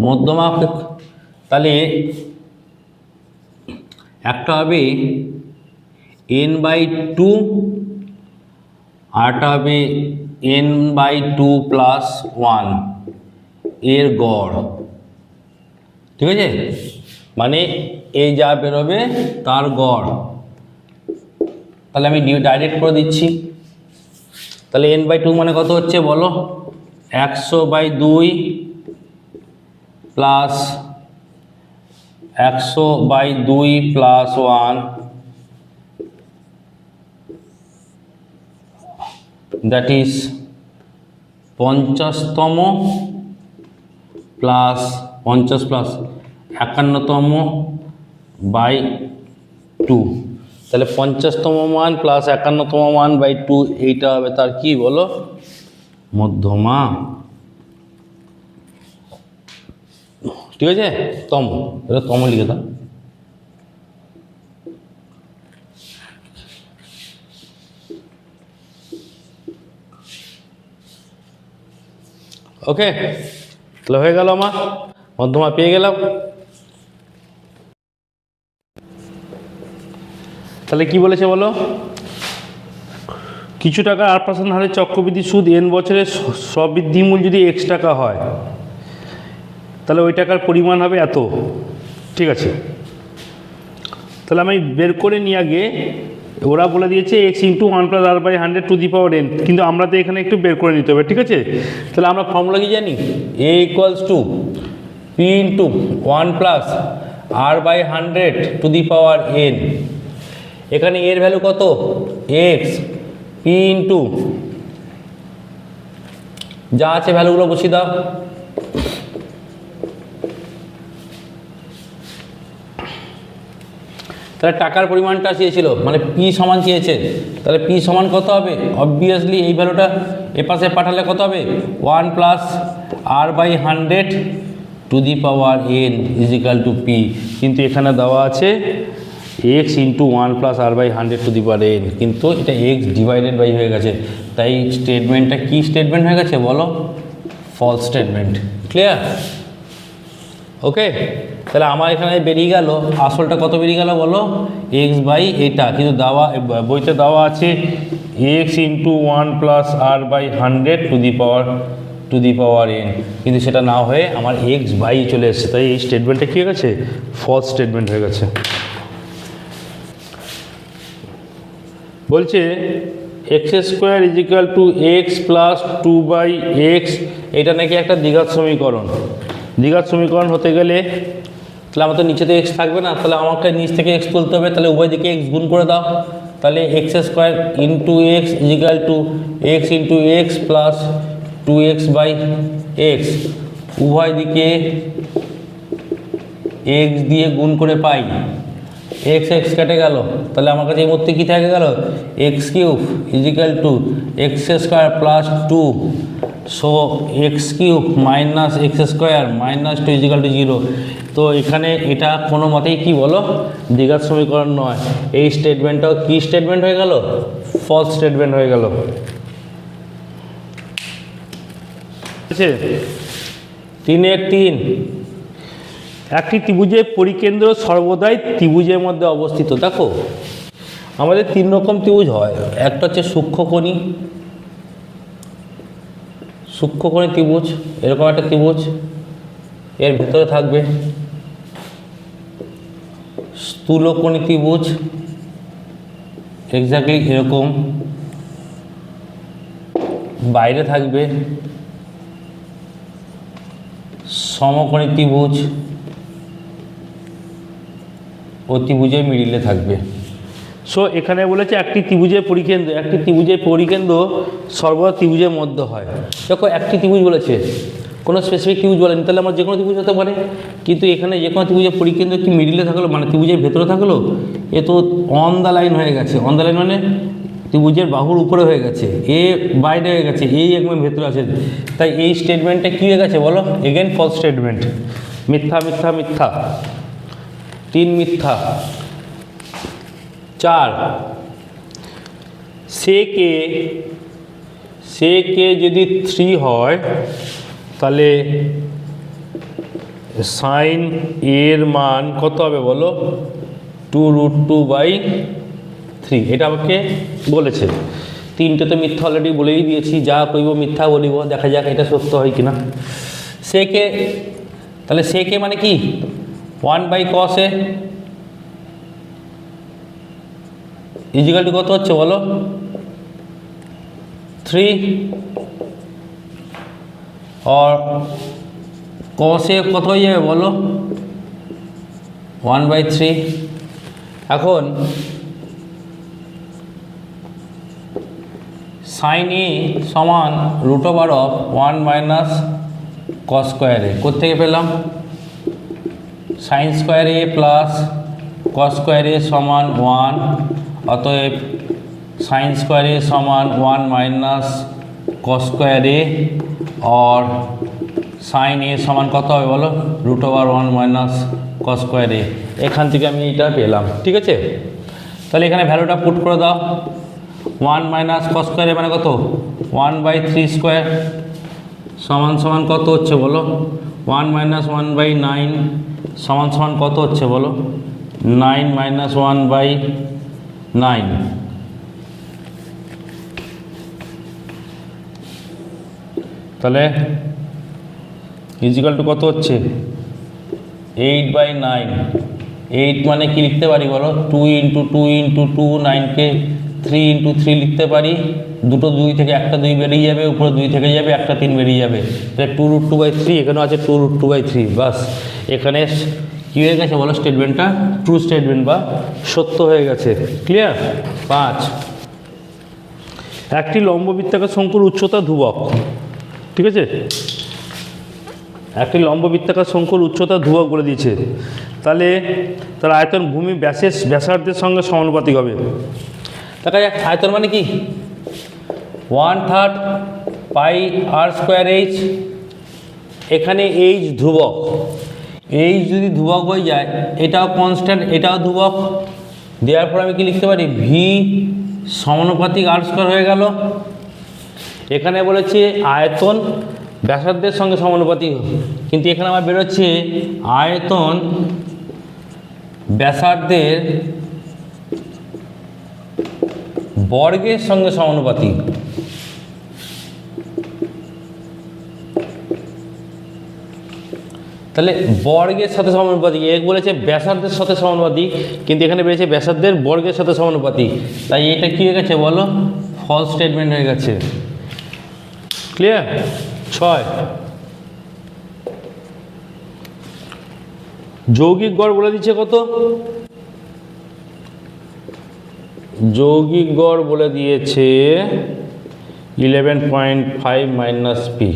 মধ্যমা তাহলে একটা হবে n/2, আরটা হবে n/2 + 1 এর গড়, ঠিক আছে। মানে এই যা বেরোবে তার গড়। তাহলে আমি ডাইরেক্ট করে দিচ্ছি, তাহলে n/2 মানে কত হচ্ছে বলো, 100/2 প্লাস 100/2 + 1 দ্যাট ইজ 50তম প্লাস 50 প্লাস 51তম বাই 2। তাহলে 50তম মান প্লাস 51তম মান বাই 2, এইটা হবে তার কি বলো, মধ্যমা। ঠিক আছে, তম, এটা তম লিখে দাও। ওকে, তাহলে হয়ে গেল, আমার মধ্যমা পেয়ে গেলাম। তাহলে কি বলেছে বলো, কিছু টাকা 8% হারে চক্রবৃদ্ধি সুদ n বছরের স্ববৃদ্ধি মূল যদি x টাকা হয়, তাহলে ওই টাকার পরিমাণ হবে এত। ঠিক আছে, তাহলে আমি বের করে নিয়ে আগে, ওরা বলে দিয়েছে x × 1 + r/100 কিন্তু আমরা তো এখানে একটু বের করে নিতে হবে। ঠিক আছে, তাহলে আমরা ফর্মুলা কি জানি, a = p × 1 + r/100 এখানে এর ভ্যালু কত, x, p × যা আছে ভ্যালুগুলো বসিয়ে দাও। তাহলে টাকার পরিমাণটা চেয়েছিল, মানে পি সমান চেয়েছে, তাহলে পি সমান কত হবে, অবভিয়াসলি এই ভ্যালুটা এপাশে পাঠালে কত হবে, 1 + r/100 n = p। কিন্তু এখানে দেওয়া আছে x × 1 + r/100 n, কিন্তু এটা x ডিভাইডেড বাই হয়ে গেছে, তাই স্টেটমেন্টটা কি স্টেটমেন্ট হয়ে গেছে বলো, ফলস স্টেটমেন্ট। ক্লিয়ার? ওকে, তাহলে আমার এখানে বেরিয়ে গেল, আসলটা কত বেরিয়ে গেল বলো, x বাই এটা, কিন্তু দেওয়া বইতে দেওয়া আছে x × 1 + r/100 n, কিন্তু সেটা না হয়ে আমার x বাই চলে এসেছে, তাই এই স্টেটমেন্টটা কী হয়ে গেছে, ফলস স্টেটমেন্ট হয়ে গেছে। বলছে x² = x + 2/x, এটা নাকি একটা দ্বিঘাত সমীকরণ। দ্বিঘাত সমীকরণ হতে গেলে তাহলে আমার তো নিচে তো x থাকবে না, তাহলে আমাকে নিচ থেকে x তুলতে হবে, তাহলে উভয় দিকে x গুণ করে দাও, তাহলে x² × x = x × x + 2x/x, উভয় দিকে x দিয়ে গুণ করে পাই, x কেটে গেল, তাহলে আমার কাছে এই মধ্যে কী থেকে গেল, x³ = x² + 2, so x³ - x² - 2 = 0। তো এখানে এটা কোনো মতেই কি বলো, দ্বিঘাত সমীকরণ নয়। এই স্টেটমেন্টটাও কি স্টেটমেন্ট হয়ে গেল, ফলস স্টেটমেন্ট হয়ে গেল। ঠিক আছে, 3 একটি ত্রিভুজের পরিকেন্দ্র সর্বদাই ত্রিভুজের মধ্যে অবস্থিত। দেখো আমাদের 3 রকম ত্রিভুজ হয়, একটা হচ্ছে সূক্ষ্মকোণী ত্রিভুজ, এরকম একটা ত্রিভুজ, এর ভিতরে থাকবে স্থূলকোণী ত্রিভুজ, এক্স্যাক্টলি এরকম, বাইরে থাকবে সমকোণী ত্রিভুজ, ও ত্রিভুজের মিডিলে থাকবে। সো এখানে বলেছে একটি ত্রিভুজের পরিকেন্দ্র সর্বদা ত্রিভুজের মধ্যে হয়। দেখো একটি ত্রিভুজ বলেছে, কোনো স্পেসিফিক ত্রিভুজ বলেনি, তাহলে আমার যে কোনো ত্রিভুজ হতে পারে, কিন্তু এখানে যে কোনো ত্রিভুজের পরিকেন্দ্র কি মিডিলে থাকলো, মানে ত্রিভুজের ভেতরে থাকলো, এ তো অন দ্য লাইন হয়ে গেছে। অন দ্য লাইন মানে ত্রিভুজের বাহুর উপরে হয়ে গেছে, এ বাইরে হয়ে গেছে, এই একদম ভেতরে আছে, তাই এই স্টেটমেন্টটা কী হয়ে গেছে বলো, এগেন ফলস স্টেটমেন্ট, মিথ্যা মিথ্যা মিথ্যা, 3 মিথ্যা। 4 সেকে যদি 3 হয়, তাহলে সাইন এর মান কত হবে বলো, 2√2/3। এটা আমাকে বলেছে। 3টে তো মিথ্যা অলরেডি বলেই দিয়েছি, যা কইব মিথ্যা বলিব, দেখা যাক এটা সত্য হয় কিনা। সেকে, তাহলে সেকে মানে কি, 1/cos A = কত হচ্ছে বলো, 3, আর cos A কত হয়ে যাবে বলো, 1/3। এখন সাইন এ সমান root over of 1 minus cos square A কোত্থেকে পেলাম sine square A plus cos square A সমান 1 অতএব সাইন স্কোয়ার এ সমান 1 মাইনাস কস স্কোয়ার এ और সাইন এ সমান কত হবে বলো root over 1 minus cos square A এখান থেকে আমি এটা পেলাম ঠিক আছে তাহলে এখানে ভ্যালুটা পুট করে দাও 1 মাইনাস কস স্কোয়ার এ মানে কত 1/3 স্কোয়ার সমান সমান কত হচ্ছে বলো 1 মাইনাস 1/9 সমান সমান কত হচ্ছে বলো 9 মাইনাস 1/9 তাহলে ইজিক্যাল টু কত হচ্ছে 8/9 8 মানে কি লিখতে পারি বলো 2 × 2 × 2 9কে 3 × 3 লিখতে পারি দুটো 2 থেকে একটা 2 বেরিয়ে যাবে উপরে 2 থেকে যাবে একটা 3 বেরিয়ে যাবে তাহলে 2√2/3 এখানেও আছে 2√2/3 বাস এখানে কী হয়ে গেছে বলো স্টেটমেন্টটা ট্রু স্টেটমেন্ট বা সত্য হয়ে গেছে ক্লিয়ার 5 একটি লম্ববৃত্তাকার শঙ্কুর উচ্চতা ধ্রুবক ঠিক আছে একটি লম্ববৃত্তাকার শঙ্কুর উচ্চতা ধ্রুবক বলে দিয়েছে তাহলে তার আয়তন ভূমি ব্যাসার্ধের সঙ্গে সমানুপাতিক হবে দেখা যাক আয়তন মানে কি 1/3 পাই আর স্কোয়ার এইচ এখানে এইচ ধ্রুবক এইচ যদি ধ্রুবক হয়ে যায় এটাও কনস্ট্যান্ট এটাও ধ্রুবক দেওয়ার পর আমি কি লিখতে পারি ভি সমানুপাতিক আর স্কোয়ার হয়ে গেল এখানে বলেছে আয়তন ব্যাসার্ধের সঙ্গে সমানুপাতিক কিন্তু এখানে আমার বেরোচ্ছে আয়তন ব্যাসার্ধের বর্গের সঙ্গে সমানুপাতিক তাহলে বর্গের সাথে সমানুপাতিক এক বলেছে ব্যাসার্ধের সাথে সমানুপাতিক কিন্তু এখানে বেরিয়েছে ব্যাসার্ধের বর্গের সাথে সমানুপাতিক তাই এটা কী হয়ে গেছে বলো ফলস স্টেটমেন্ট হয়ে গেছে ক্লিয়ার 6 যৌগিক গড় বলে দিচ্ছে কত যৌগিক গড় বলে দিয়েছে 11.5 মাইনাস পি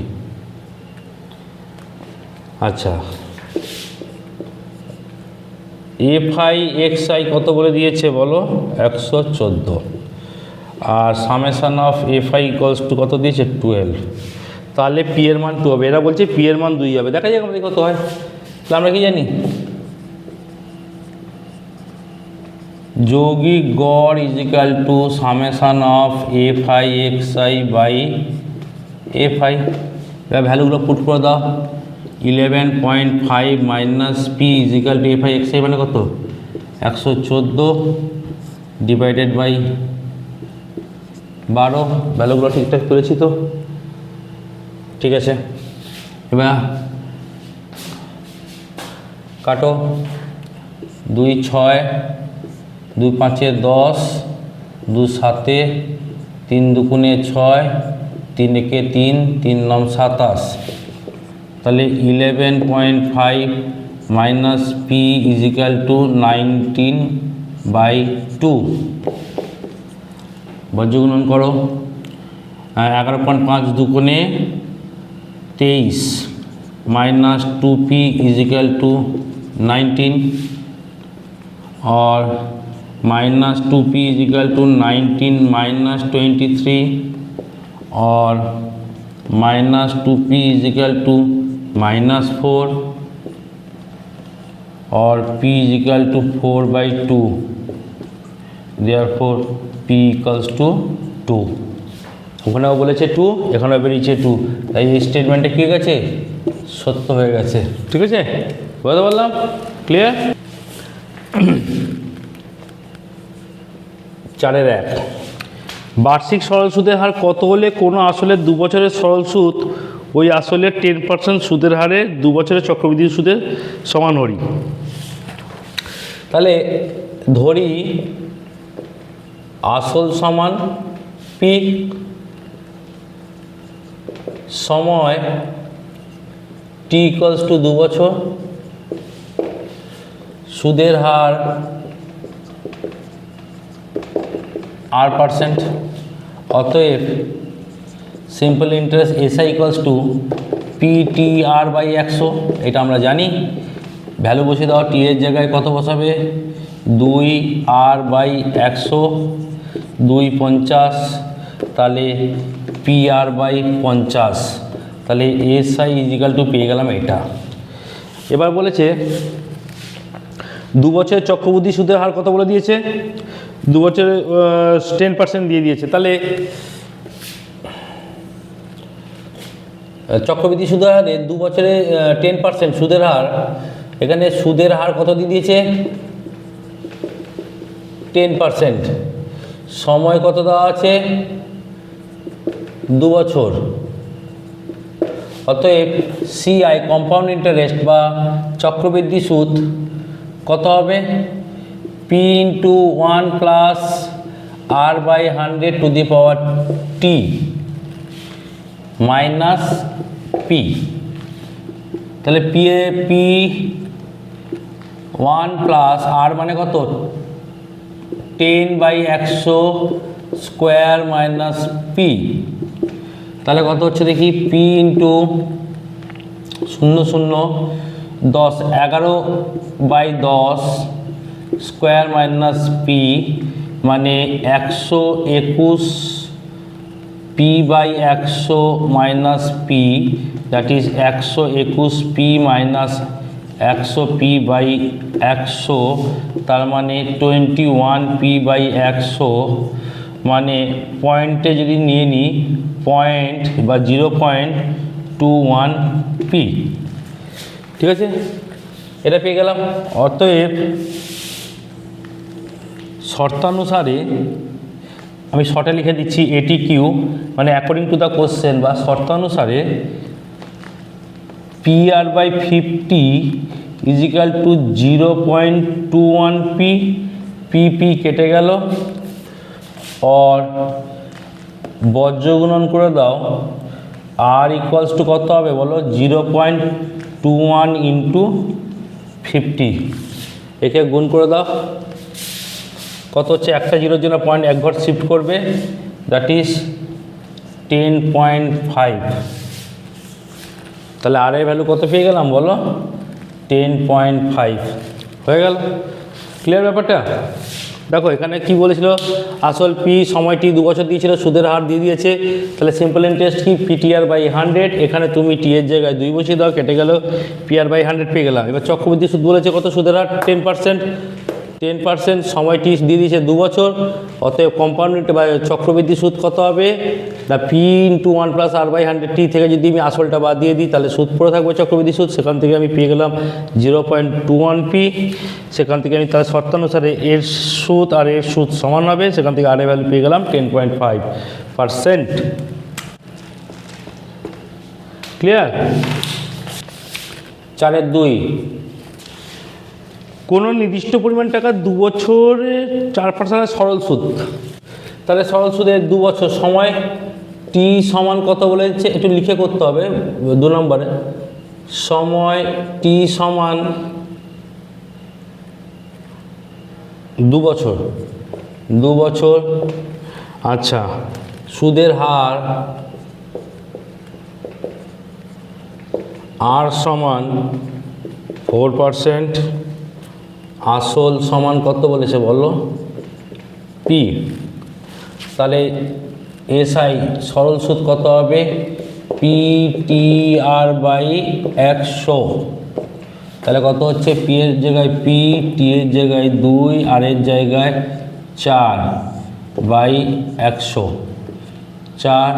আচ্ছা এফআই এক্সআই কত বলে দিয়েছে বলো 114 আর summation of FI equals to কত দিয়েছে 12 তাহলে পি এর মান 2 হবে এরা বলছে পি এর মান 2 হবে দেখা যাক আমাদের কত হয় তাহলে আমরা কি জানি যৌগিক গড় is equal to summation of FI XI by FI এবার ভ্যালুগুলো পুট করে দাও 11.5 minus P is equal to FI XI মানে কত 114 ডিভাইডেড বাই 12 ভ্যালুগুলো ঠিকঠাক করেছি তো ঠিক আছে এবার কাটো 2 6 2 5 10 2 7 3 2 6 3 1 3 3 9 27 তাহলে 11.5 মাইনাস পি ইজিক্যাল টু 19/2 বজ্রগুণন করো 11.5 2 23 माइनस 2p इजिकल टू 19 और minus 2p is equal to 19 minus 23 और माइनस 2p इजिकल टू -4 और p is equal to 4/2 therefore p equals to 2 ওখানেও বলেছে 2 এখানেও বেরিয়েছে 2 তাই এই স্টেটমেন্টে কী হয়ে গেছে সত্য হয়ে গেছে ঠিক আছে বুঝতে পারলাম ক্লিয়ার 4-1 বার্ষিক সরল সুদের হার কত হলে কোনো আসলের 2 বছরের সরল সুদ ওই আসলের 10% সুদের হারে 2 বছরের চক্রবৃদ্ধি সুদের সমান হরি তাহলে ধরি আসল সমান পি সময় টি ইকুয়ালস টু 2 বছর সুদের হার R% অতএব simple interest SI equals to PTR by 100, এটা আমরা জানি। ভ্যালু বসিয়ে দেওয়া, টি এর জায়গায় কত বসাবে, 2r বাই 100, 2×50, তাহলে PR বাই 50, তাহলে এসআই ইজিক্যাল টু পেয়ে গেলাম এটা। এবার বলেছে 2 বছরের চক্রবৃদ্ধি সুদের হার কত বলে দিয়েছে, 2 বছরে 10% দিয়ে দিয়েছে। তাহলে চক্রবৃদ্ধি সুদের হারে 2 বছরে 10% সুদের হার, এখানে সুদের হার কত দিয়ে দিয়েছে, 10%। সময় কত দেওয়া আছে, 2 বছর। অতএব সিআই কম্পাউন্ড ইন্টারেস্ট বা চক্রবৃদ্ধি সুদ কত হবে, P into 1 plus R by 100 to the power T minus P. তাহলে পি 1 প্লাস আর মানে কত, 10/100 স্কোয়ার মাইনাস পি। তাহলে কত হচ্ছে দেখি, P into 0 0 10 11/10 square minus P মানে 121 P by 100 minus P, that is 121 P minus 100 P by 100, তার মানে 21 পি বাই 100, মানে পয়েন্টে যদি নিয়ে নিই পয়েন্ট বা 0.21 পি। ঠিক আছে, এটা পেয়ে গেলাম। অতএব শর্তানুসারে, আমি শর্টে লিখে দিচ্ছি এটি কিউ, মানে অ্যাকর্ডিং টু দ্য কোশ্চেন বা শর্তানুসারে PR by 50 is equal to 0.21 P, P কেটে গেল, और বজ্র গুণন করে দাও, আর ইকুয়ালস টু কত হবে বলো, 0.21 ইন্টু 50, একে গুণ করে দাও, কত হচ্ছে, একটা জিরোর জন্য পয়েন্ট এক ঘর শিফট করবে, দ্যাট ইজ 10.5। তাহলে আর এর ভ্যালু কত পেয়ে গেলাম বলো, 10.5 হয়ে গেল। ক্লিয়ার ব্যাপারটা? দেখো এখানে কি বলেছিল, আসল পি সময়টি 2 বছর দিয়েছিল, সুদের হার দিয়ে দিয়েছে, তাহলে সিম্পল ইন্টারেস্ট কি, পিটিআর বাই 100, এখানে তুমি টি এর জায়গায় 2 বসিয়ে দাও, কেটে গেল, পিআর বাই 100 পেয়ে গেলাম। এবার চক্রবৃদ্ধি সুদ বলেছে কত, সুদের হার 10%, সময়টি দিয়ে দিয়েছে 2 বছর, অতএব কম্পাউন্ড বা চক্রবৃদ্ধি সুদ কত হবে, the P into 1 plus R by 100 T থেকে যদি আমি আসলটা বাদ দিয়ে দিই তাহলে সুদ পড়ে থাকবে চক্রবৃদ্ধি সুদ, সেখান থেকে আমি পেয়ে গেলাম 0.21 পি। সেখান থেকে আমি তার শর্তানুসারে এর সুদ আর এর সুদ সমান হবে, সেখান থেকে আর এর ভ্যালু পেয়ে গেলাম 10.5%। ক্লিয়ার? 4-2, কোনো নির্দিষ্ট পরিমাণ টাকা 2 বছরে 4% সরল সুদ, তাহলে সরল সুদের 2 বছর সময় টি সমান কত বলেছে, একটু লিখে করতে হবে 2 নম্বরে, সময় টি সমান 2 বছর, 2 বছর। আচ্ছা, সুদের হার আর সমান 4%, আসল সমান কত বলেছে বলো, পি। তাহলে এসআই সরল সুদ কত হবে, পিটিআর বাই 100, তাহলে কত হচ্ছে, পি এর জায়গায় পি, টি এর জায়গায় 2, আর এর জায়গায় 4 বাই 100, 4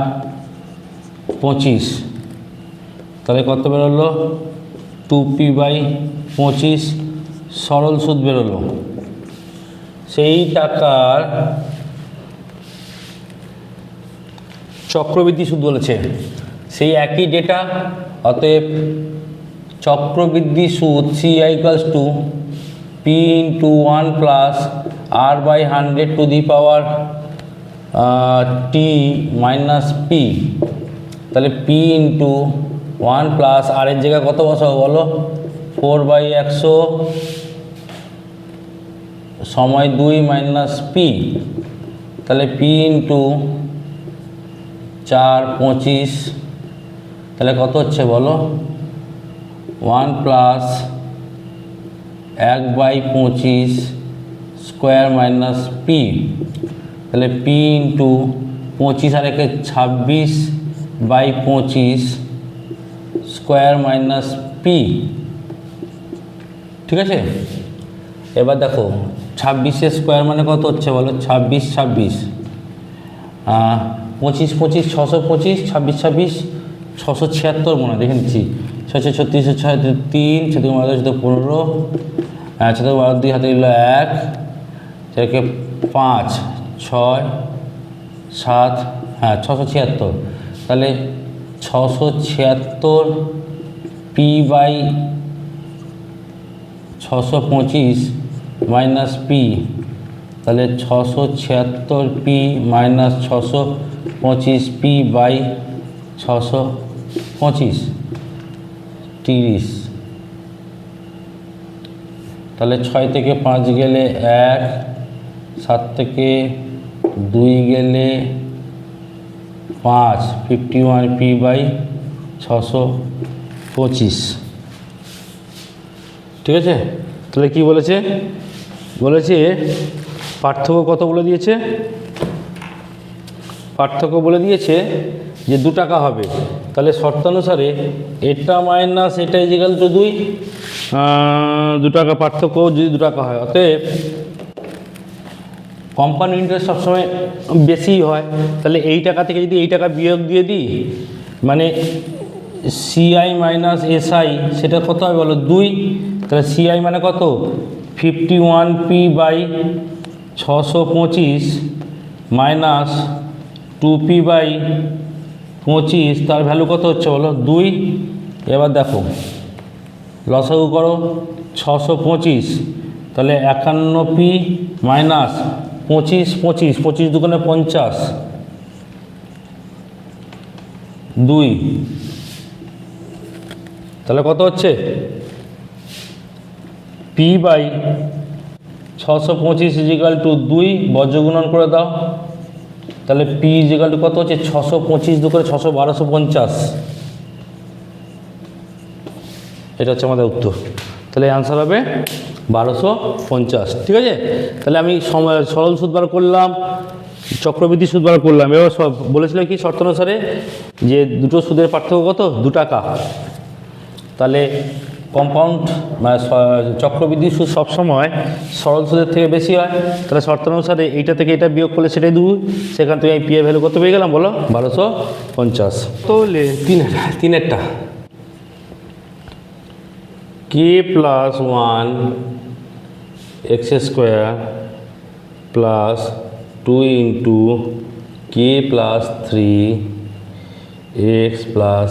25, তাহলে কত বেরোলো, 2p বাই 25 সরল সুদ বেরোলো। সেই টাকার চক্রবৃদ্ধি সুদ বলেছে, সেই একই ডেটা, অতএব চক্রবৃদ্ধি সুদ CI equals to P into 1 plus R by 100 to the power T minus P. তাহলে পি ইন্টু 1 প্লাস আর এর জায়গায় কত বসাবো বলো, 4/100 সময় 2 মাইনাস পি, তাহলে পি ইন্টু 4 25, তাহলে কত হচ্ছে বলো? 1 প্লাস 1/25 স্কোয়ার মাইনাস পি, তাহলে পি ইন্টু 25 আর 26/25 স্কোয়ার মাইনাস পি। ঠিক আছে, এবার দেখো 26 স্কোয়ার মানে কত হচ্ছে বলো? 26 26, 25 25 625, 26 26 676 মনে হয়, দেখে নিচ্ছি। 6 36 6 3 6 12 15, 6 12 2 হাতে দিল 1, 4 5 6 7, হ্যাঁ 676, তাহলে 676 পি বাই 625 মাইনাস পি, তাহলে 676 পি মাইনাস 625 পি বাই 625 30, তাহলে 6 থেকে 5 গেলে 1, 7 থেকে 2 গেলে 5, 51 পি বাই 625। ঠিক আছে, তাহলে কি বলেছে? বলেছে পার্থক্য কত বলে দিয়েছে? পার্থক্য বলে দিয়েছে যে 2 টাকা হবে। তাহলে শর্তানুসারে এটা মাইনাস এটা ইজিক্যাল টু 2, 2 টাকা পার্থক্য যদি 2 টাকা হয়, অতএব কম্পাউন্ড ইন্টারেস্ট সবসময় বেশিই হয়। তাহলে এই টাকা থেকে যদি এই টাকা বিয়োগ দিয়ে দিই, মানে সিআই মাইনাস এসআই, সেটা কত হবে বলো? 2। তাহলে সিআই মানে কত? 51 P by 625 minus 2 P by 25, তার ভ্যালু কত হচ্ছে বলো? 2। এবার দেখো লসাগু করো, 625, তাহলে 51 পি মাইনাস 25 25, 25 দুগুণে 50, 2, তাহলে কত হচ্ছে? পি বাই 625 ইজিক্যাল টু 2, বজ্রগুণন করে দাও, তাহলে পি ইজিক্যাল টু কত হচ্ছে? 625 দুগুণে 600, 1250। এটা হচ্ছে আমাদের উত্তর। তাহলে অ্যান্সার হবে 1250। ঠিক আছে, তাহলে আমি সরল সুদ বার করলাম, চক্রবৃদ্ধি সুদ বার করলাম। এবার সব বলেছিল কি শর্তানুসারে যে দুটো সুদের পার্থক্য কত? 2 টাকা। তাহলে কম্পাউন্ড চক্রবৃদ্ধি সুদ সবসময় সরল সুদের থেকে বেশি হয়। তাহলে শর্তানুসারে এইটা থেকে এটা বিয়োগ করলে সেটাই 2, সেখান থেকে আমি পি এর ভ্যালু কত পেয়ে গেলাম বলো? 1250। তো তিনেরটা K plus 1 X square plus 2 into K plus 3 X plus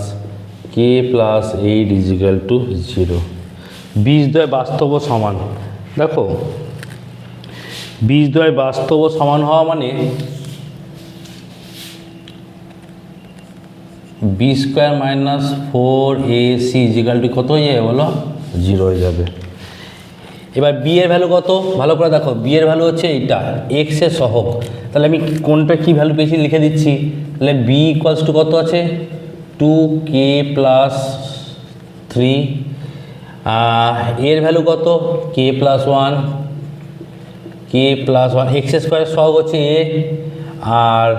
K plus 8 equal to 0। বীজদ্বয় বাস্তব ও সমান। দেখো বীজদ্বয় বাস্তব ও সমান হওয়া মানে B square minus 4ac is equal to কত হয়ে যাবে বলো? 0 হয়ে যাবে। এবার বি এর ভ্যালু কত? ভালো করে দেখো, বি এর ভ্যালু হচ্ছে এইটা, এক্স এর সহগ। তাহলে আমি কোনটা কি ভ্যালু পেয়েছি লিখে দিচ্ছি। তাহলে বি ইকুয়ালস টু কত আছে? 2k প্লাস 3, এর ভ্যালু কত? k প্লাস 1, এক্স স্কোয়ারের সহগ হচ্ছে এ, আর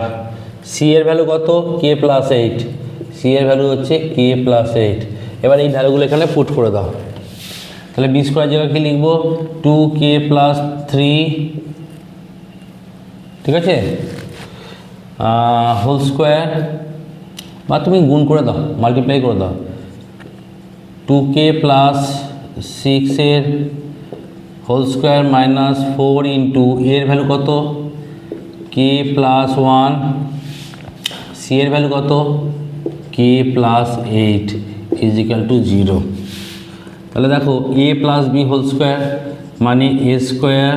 সি এর ভ্যালু কত? k প্লাস 8, সি এর ভ্যালু হচ্ছে k প্লাস 8। এবার এই ভ্যালুগুলো এখানে পুট করে দাও। তাহলে বি স্কোয়ার জায়গায় কি লিখবো? 2k প্লাস 3, ঠিক আছে, হোল স্কোয়ার, বা তুমি গুণ করে দাও, মাল্টিপ্লাই করে দাও। 2k প্লাস 6 এর হোল স্কোয়ার মাইনাস 4 ইন্টু এর ভ্যালু কত? k প্লাস 1, সি এর ভ্যালু কত? k plus 8 equal to 0। তাহলে দেখো A plus B whole square মানে A square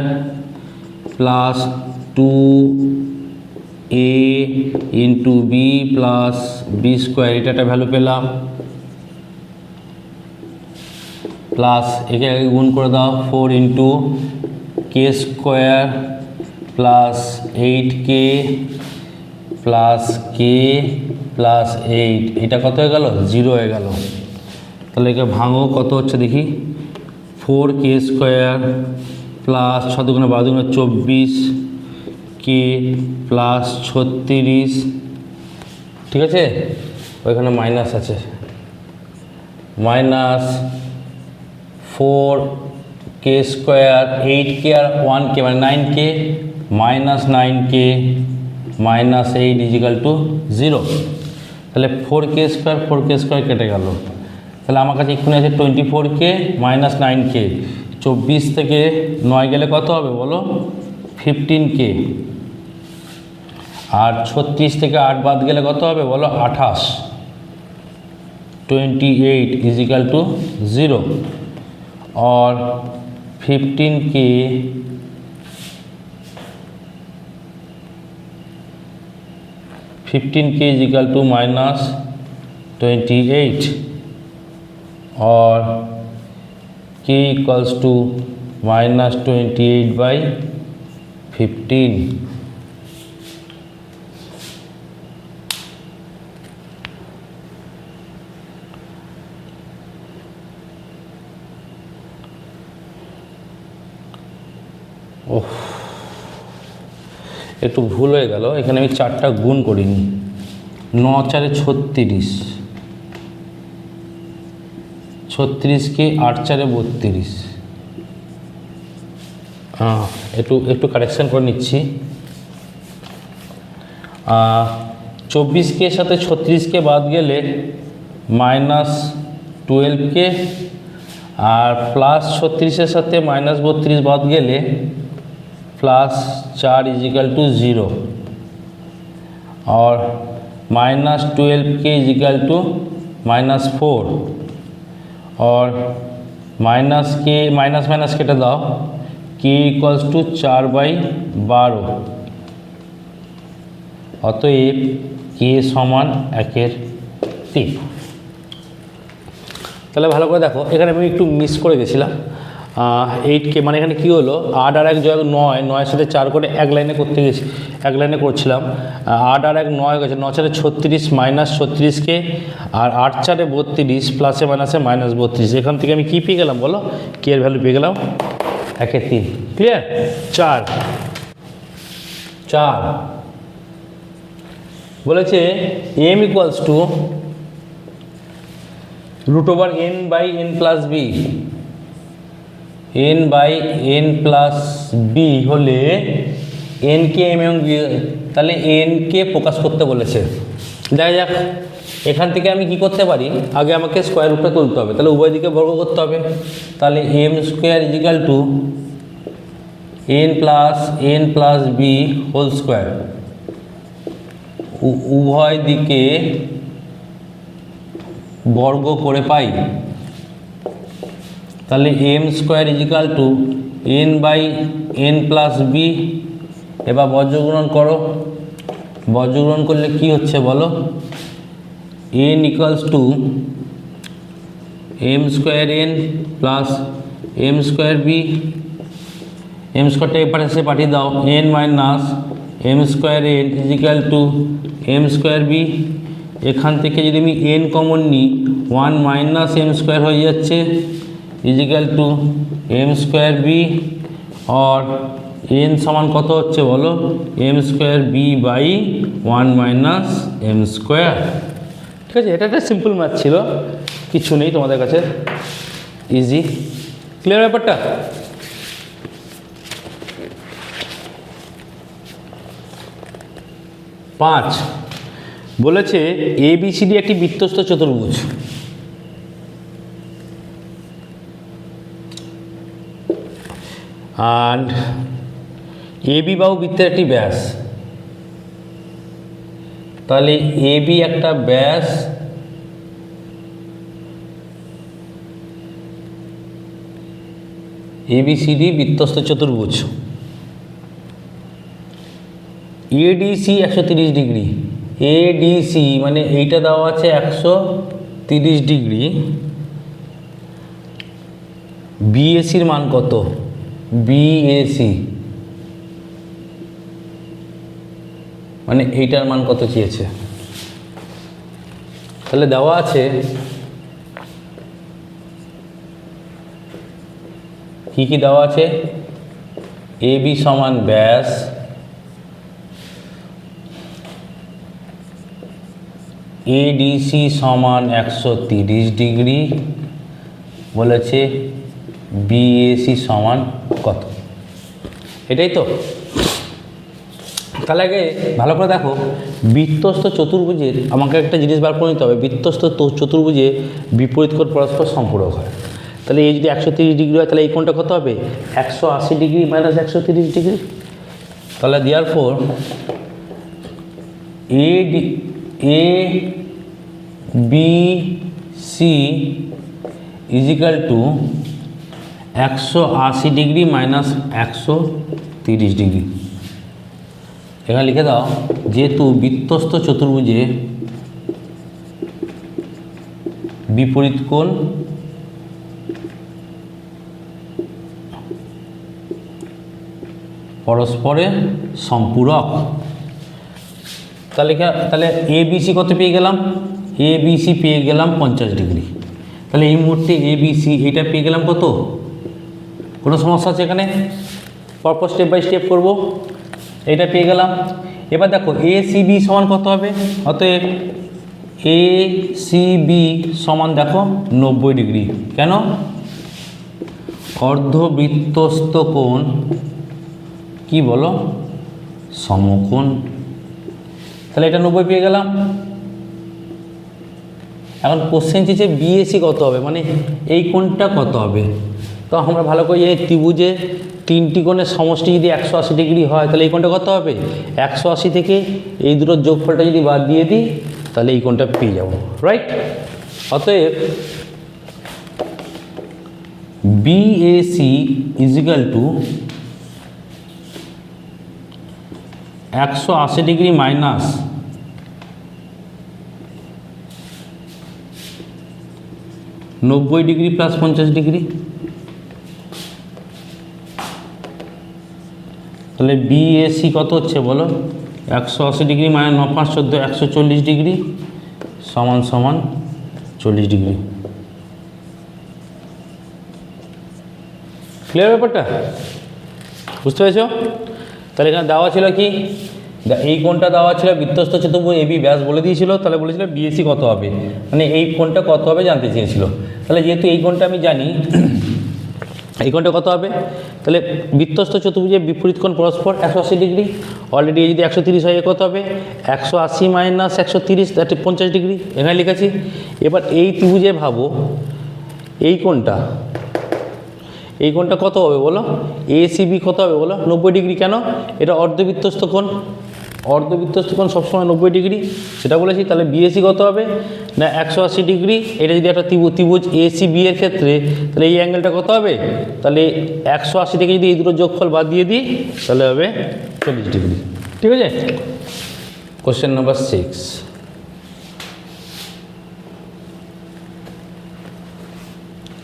plus 2a into B plus B square, এটা একটা ভ্যালু পেলাম, প্লাস একে আগে গুণ করে দাও 4 into k square plus 8k plus K plus 8, এটা কত হয়ে গেল? 0 হয়ে গেল। তাহলে একে ভাঙো, কত হচ্ছে দেখি, 4k² প্লাস 6 দুগুণে 12 দুগুণে 24 কে প্লাস 36, ঠিক আছে, ওইখানে মাইনাস আছে, মাইনাস 4k², 8k আর 1k মানে 9k, minus 9k minus 8 equal to 0। তাহলে 4k² কেটে গেল। তাহলে আমার কাছে এক্ষুনি আছে 24k মাইনাস 9k, 24 থেকে 9 গেলে কত হবে বলো? 15k। আর 36 থেকে 8 বাদ গেলে কত হবে বলো? 28। 28 इजिकल टू 0 और 15k इजिकल टू माइनस 28 और k इक्वल्स टू माइनस 28/15। ওহ, একটু ভুল হয়ে গেল, এখানে আমি 4টা গুণ করিনি। 9 4 36, 36কে 8 4 32। হ্যাঁ, একটু কারেকশান করে নিচ্ছি। 24k সাথে 36কে বাদ গেলে মাইনাস 12k আর প্লাস 36-এর সাথে মাইনাস 32 বাদ গেলে प्लस 4 इजिकल टू 0 और माइनस 12k इजिकल टू -4 और माइनस के माइनस माइनस केटे दाओ, k इक्वल्स टू 4/12। অতএব k সমান 1/3। তাহলে ভালো করে দেখো, এখানে আমি একটু মিস করে গেছিলাম। 8k মানে এখানে কী হলো, 8 আর 1 যোগ 9, 9-এর সাথে 4 করে এক লাইনে করতে গেছি, এক লাইনে করছিলাম। 8 আর 1 9 হয়ে গেছে, 9 4 36 মাইনাস 36কে আর 8 4 32 প্লাসে মাইনাসে মাইনাস 32। এখান থেকে আমি কী পেয়ে গেলাম বলো? কে এর ভ্যালু পেয়ে গেলাম 1/3। ক্লিয়ার? 4 বলেছে m equals to √n/n plus B, n/n plus B হলে n কে m এবং বি, তাহলে n কে প্রকাশ করতে বলেছে। দেখা যাক এখান থেকে আমি কি করতে পারি, আগে আমাকে স্কোয়ার রুটটা তুলতে হবে, তাহলে উভয় দিকে বর্গ করতে হবে। তাহলে m² is equal to n plus B whole square, উভয় দিকে বর্গ করে পাই। তাহলে m² is equal two n/n plus B. এবার বজ্রগ্রহণ করো, বজ্রগ্রহণ করলে কি হচ্ছে বলো? n equals to m² plus m² B. m²টা এপারে এসে পাঠিয়ে দাও, n minus m² is equal to m² B. এখান থেকে যদি আমি n কমন নিই, 1 মাইনাস m² হয়ে যাচ্ছে ইজিক্যাল টু m² বি। और n সমান কত হচ্ছে বলো? m² b/1 minus m²। ঠিক আছে, এটা একটা সিম্পল ম্যাথ ছিল, কিছু নেই তোমাদের কাছে, ইজি। ক্লিয়ার ব্যাপারটা? পাঁচ বলেছে ABCD একটি বৃত্তস্থ চতুর্ভুজ। and AB বাহু বৃত্তের একটি ব্যাস। তাহলে AB একটা ব্যাস, ABCD বৃত্তস্থ চতুর্ভুজ। ADC 130 ডিগ্রি, ADC মানে এইটা দেওয়া আছে 130 ডিগ্রি। BACর মান কত? BAC মানে এইটার মান কত চেয়েছে। তাহলে দেওয়া আছে কি কি দেওয়া আছে, এ বি সমান ব্যাস, এডিসি সমান 130 ডিগ্রি, বলেছে বিএসি সমান কত, এটাই তো। তাহলে আগে ভালো করে দেখো, বৃত্তস্থ চতুর্ভুজের আমাকে একটা জিনিস বার করে নিতে হবে, বৃত্তস্থ চতুর্ভুজে বিপরীত কোণ পরস্পর সম্পূরক হয়। তাহলে এই যদি 130 ডিগ্রি হয় তাহলে এই কোণটা কত হবে, 180 ডিগ্রি মাইনাস 130 ডিগ্রি। তাহলে দেওয়ার পর A B C equal to 180 degree minus 130 degree. এখানে লিখে দাও, যেহেতু বৃত্তস্থ চতুর্ভুজে বিপরীত কোণ পরস্পরে সম্পূরক, তাহলে এ বিসি কত পেয়ে গেলাম, এ বিসি পেয়ে গেলাম 50 ডিগ্রি। তাহলে এই মুহূর্তে এ বিসি এটা পেয়ে গেলাম কত, কোনো সমস্যা আছে এখানে, পরপর স্টেপ বাই স্টেপ করব। এটা পেয়ে গেলাম। এবার দেখো এ সি বি সমান কত হবে, অতএব এ সি বি সমান দেখো 90 ডিগ্রি। কেন, অর্ধবৃত্তস্থ কোণ কি বলো, সমকোণ। তাহলে এটা 90 পেয়ে গেলাম। এখন কোশ্চেন চেয়েছে বিএসি কত হবে, মানে এই কোণটা কত হবে। তো আমরা ভালো করে জানি ত্রিভুজে তিনটি কোণের সমষ্টি যদি 180 ডিগ্রি হয় তাহলে এই কোণটা কত হবে, 180 থেকে এই দুটোর যোগফলটা যদি বাদ দিয়ে দিই তাহলে এই কোণটা পেয়ে যাব, রাইট। অতএব BAC is equal to 180 degree minus 90 degree plus 50 degree. তাহলে বিএসি কত হচ্ছে বলো, 180 ডিগ্রি মাইনাস 9 5 14 140 ডিগ্রি সমান সমান 40 ডিগ্রি। ক্লিয়ার ব্যাপারটা, বুঝতে পেরেছ। তাহলে এখানে দেওয়া ছিল কি, এই কোণটা দেওয়া ছিল বৃত্তস্থ চতুর্ভুজ এবি ব্যাস বলে দিয়েছিল, তাহলে বলেছিল বিএসি কত হবে, মানে এই কোণটা কত হবে জানতে চেয়েছিল। তাহলে যেহেতু এই কোণটা আমি জানি, এই কোণটা কত হবে, তাহলে বৃত্তস্থ চতুর্ভুজের বিপরীত কোণ পরস্পর 180 ডিগ্রি। অলরেডি যদি 130 হয় কত হবে, 180 মাইনাস 130 দ্যাট 50 ডিগ্রি, এখানে লিখেছি। এবার এই ত্রিভুজে ভাবো এই কোণটা কত হবে বলো, এসিবি কত হবে বলো, 90 ডিগ্রি। কেন, এটা অর্ধবৃত্তস্থ কোণ, অর্ধবৃত্তস্থ কোণ সবসময় 90 ডিগ্রি, সেটা বলেছি। তাহলে বিএসি কত হবে না 180 ডিগ্রি। এটা যদি একটা ত্রিভুজ এসিবি এর ক্ষেত্রে তাহলে এই অ্যাঙ্গেলটা কত হবে, তাহলে 180 থেকে যদি এই দুটো যোগফল বাদ দিয়ে দিই তাহলে হবে 40 ডিগ্রি। ঠিক আছে। কোশ্চেন নাম্বার 6,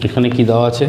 এখানে কি দেওয়া আছে,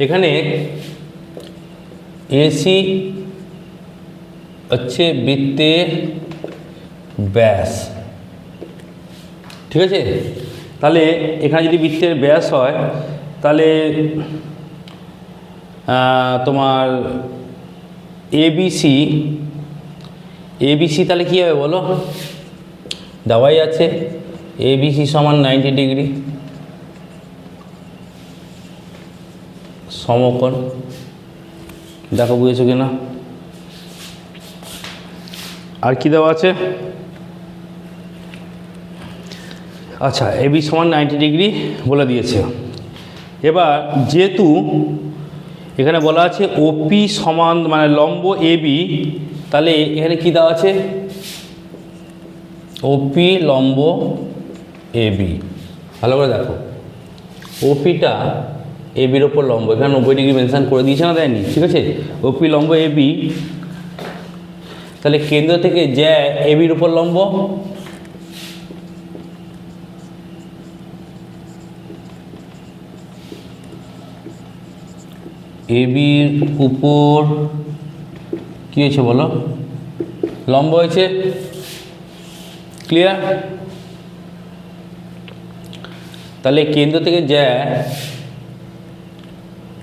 এখানে এসি হচ্ছে বৃত্তের ব্যাস, ঠিক আছে। তাহলে এখানে যদি বৃত্তের ব্যাস হয় তাহলে তোমার এবিসি তাহলে কী হবে বলো, দেওয়াই আছে এবিসি সমান 90 ডিগ্রি সমকোণ। দেখো বুঝেছো কিনা। আর কি দেওয়া আছে, আচ্ছা এবি সমান 90 ডিগ্রি বলে দিয়েছে। এবার যেহেতু এখানে বলা আছে ওপি সমান মানে লম্ব এবি, তাহলে এখানে কি দেওয়া আছে ওপি লম্ব এবি। ভালো করে দেখো, ওপিটা এবির ওপর লম্ব, এখানে 90 ডিগ্রি মেনশন করে দিয়েছে না, দেয়নি? ঠিক আছে, ওপি লম্ব এবি, তাহলে কেন্দ্র থেকে যে এবির উপর লম্ব, এবির উপর কি হয়েছে বলো, লম্ব হয়েছে। ক্লিয়ার? তাহলে কেন্দ্র থেকে যে,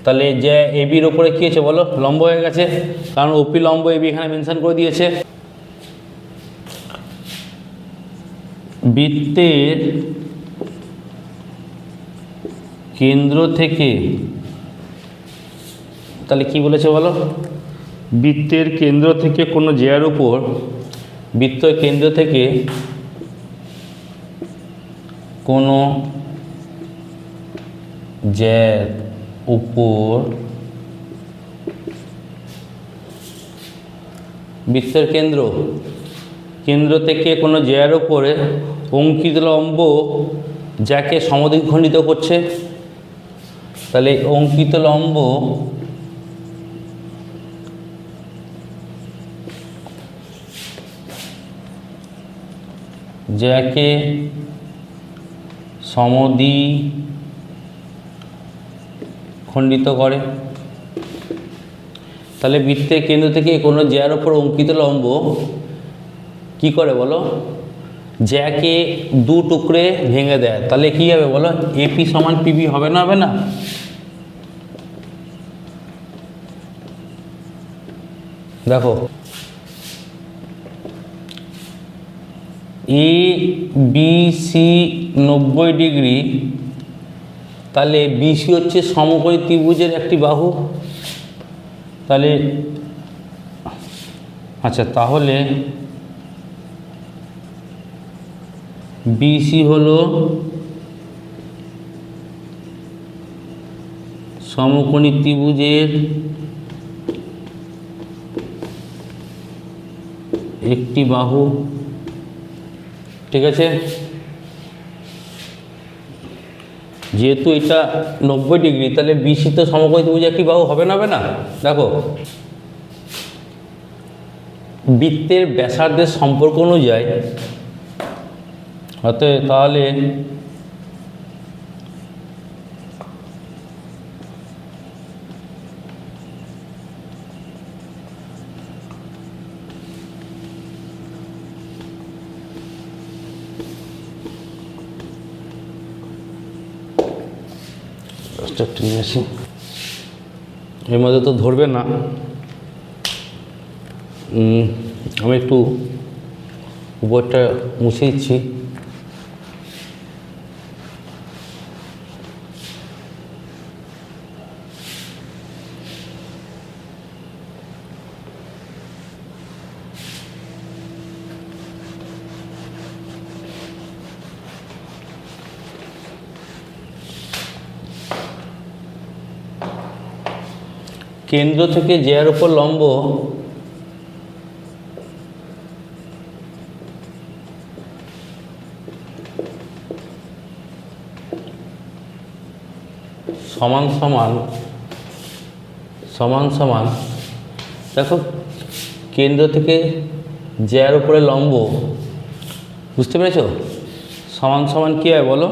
তাহলে যে এবির ওপরে কি হয়েছে বলো, লম্ব হয়ে গেছে, কারণ ওপি লম্ব এবি এখানে মেনশন করে দিয়েছে। বৃত্তের কেন্দ্র থেকে, তাহলে কি বলেছে বলো, বৃত্তের কেন্দ্র থেকে কোনো জ্যার উপর, বৃত্তের কেন্দ্র থেকে কোনো জ্যার উপর, বৃত্তের কেন্দ্র থেকে কোনো জ্যার উপরে অঙ্কিত লম্ব যাকে সমদ্বিখণ্ডিত করছে, তাহলে অঙ্কিত লম্ব যাকে সমদ্বিখণ্ডিত করে, তাহলে বৃত্তের কেন্দ্র থেকে কোনো জ্যার ওপর অঙ্কিত লম্ব কি করে বলো, জ্যাকে দু টুকরে ভেঙে দেয়, তাহলে কি হবে বলো, এপি সমান পিবি হবে না, হবে না? দেখো এ বি সি 90 ডিগ্রি, তাহলে বিসি হচ্ছে সমকোণী ত্রিভুজের একটি বাহু, তাহলে আচ্ছা তাহলে বিসি হলো সমকোণী ত্রিভুজের একটি বাহু। ঠিক আছে, যেহেতু এটা 90 ডিগ্রি, তাহলে বিসি তো সমকোণী ত্রিভুজের একটি বাহু হবে না, হবে না? দেখো বৃত্তের ব্যাসার্ধের সম্পর্ক অনুযায়ী, অতএব তাহলে নিয়ে আসি, এর মধ্যে তো ধরবে না, আমি একটু উপরটা মুছে দিচ্ছি। কেন্দ্র থেকে জ্যার উপর লম্ব সমান সমান, দেখো কেন্দ্র থেকে জ্যার উপরে লম্ব, বুঝতে পেরেছ? সমান সমান কি হয় বলো,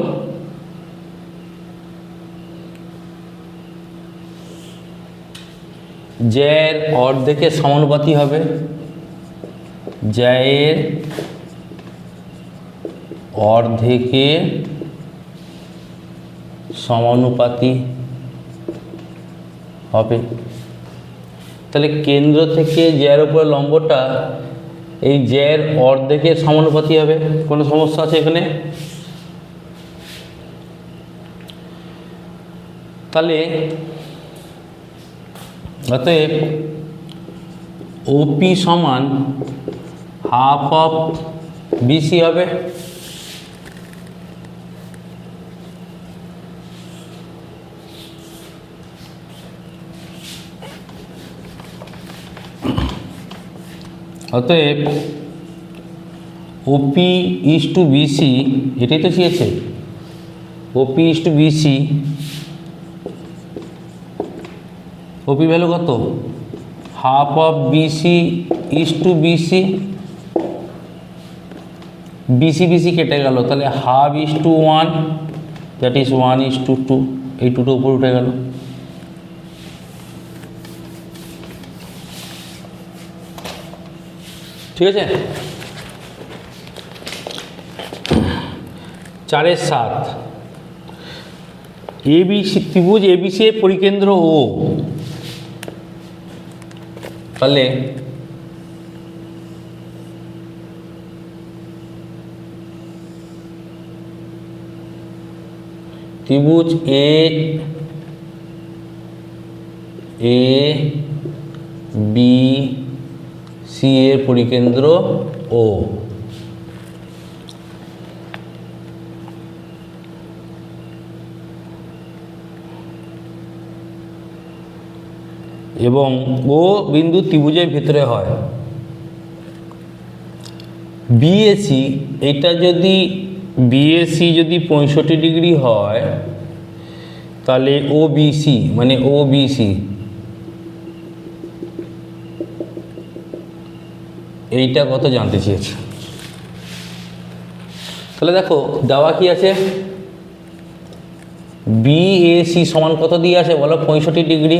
জ্যার অর্ধেকের সমানুপাতি হবে, জ্যায়ের অর্ধেকের সমানুপাতি হবে। তাহলে কেন্দ্র থেকে জ্যার উপরে লম্বটা এই জ্যায়ের অর্ধেকের সমানুপাতি হবে। কোনো সমস্যা আছে এখানে? তাহলে অতএব ওপি সমান হাফ অফ বিসি হবে। অতএব ওপি ইজ টু বিসি, এটাই তো চেয়েছে, OP is to BC, OP value কত, half of BC is to BC, BC BC কেটে গেল, তাহলে half is to one, that is one is to two, এই টুটো উপর উঠে গেল। ঠিক আছে, 4/7 এবিসি ত্রিভুজ এবিসি এর পরিকেন্দ্র ও, তাহলে ত্রিভুজ এ বি সি এর পরিকেন্দ্র ও, এবং ও বিন্দু ত্রিভুজের ভিতরে হয়। বিএসি, এটা যদি বিএসি যদি 65 ডিগ্রি হয়, তাহলে ওবিসি মানে ওবিসি এইটা কত জানতে চেয়েছে। তাহলে দেখো দেওয়া কি আছে, বিএসি সমান কত দিয়ে আছে বলো, 65 ডিগ্রি।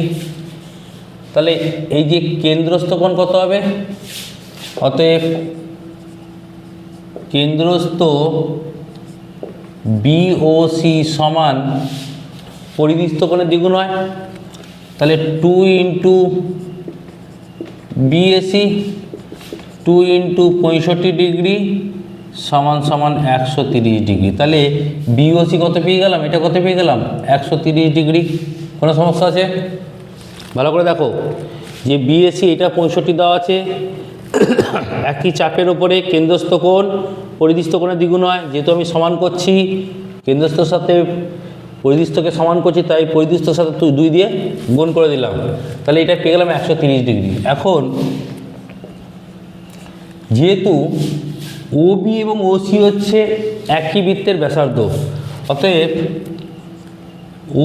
তাহলে এই যে কেন্দ্রস্থ কোণ কত হবে, অতএব কেন্দ্রস্থ বিওসি সমান পরিধিস্থ কোণের দ্বিগুণ হয়, তাহলে 2 ইন্টু বিএসি 2 ইন্টু 65 ডিগ্রি সমান সমান 130 ডিগ্রি। তাহলে বিওসি কত পেয়ে গেলাম, এটা কত পেয়ে গেলাম, 130 ডিগ্রি। কোনো সমস্যা আছে? ভালো করে দেখো যে বিএসি এটা 65 দেওয়া আছে, একই চাপের ওপরে কেন্দ্রস্থ কোণ পরিধিস্থ কোণের দ্বিগুণ হয়, যেহেতু আমি সমান করছি কেন্দ্রস্থর সাথে পরিধিস্থকে সমান করছি, তাই পরিধিস্থর সাথে 2 দিয়ে গুণ করে দিলাম, তাহলে এটা পেয়ে গেলাম 130 ডিগ্রি। এখন যেহেতু ওবি এবং ওসি হচ্ছে একই বৃত্তের ব্যাসার্ধ, অতএব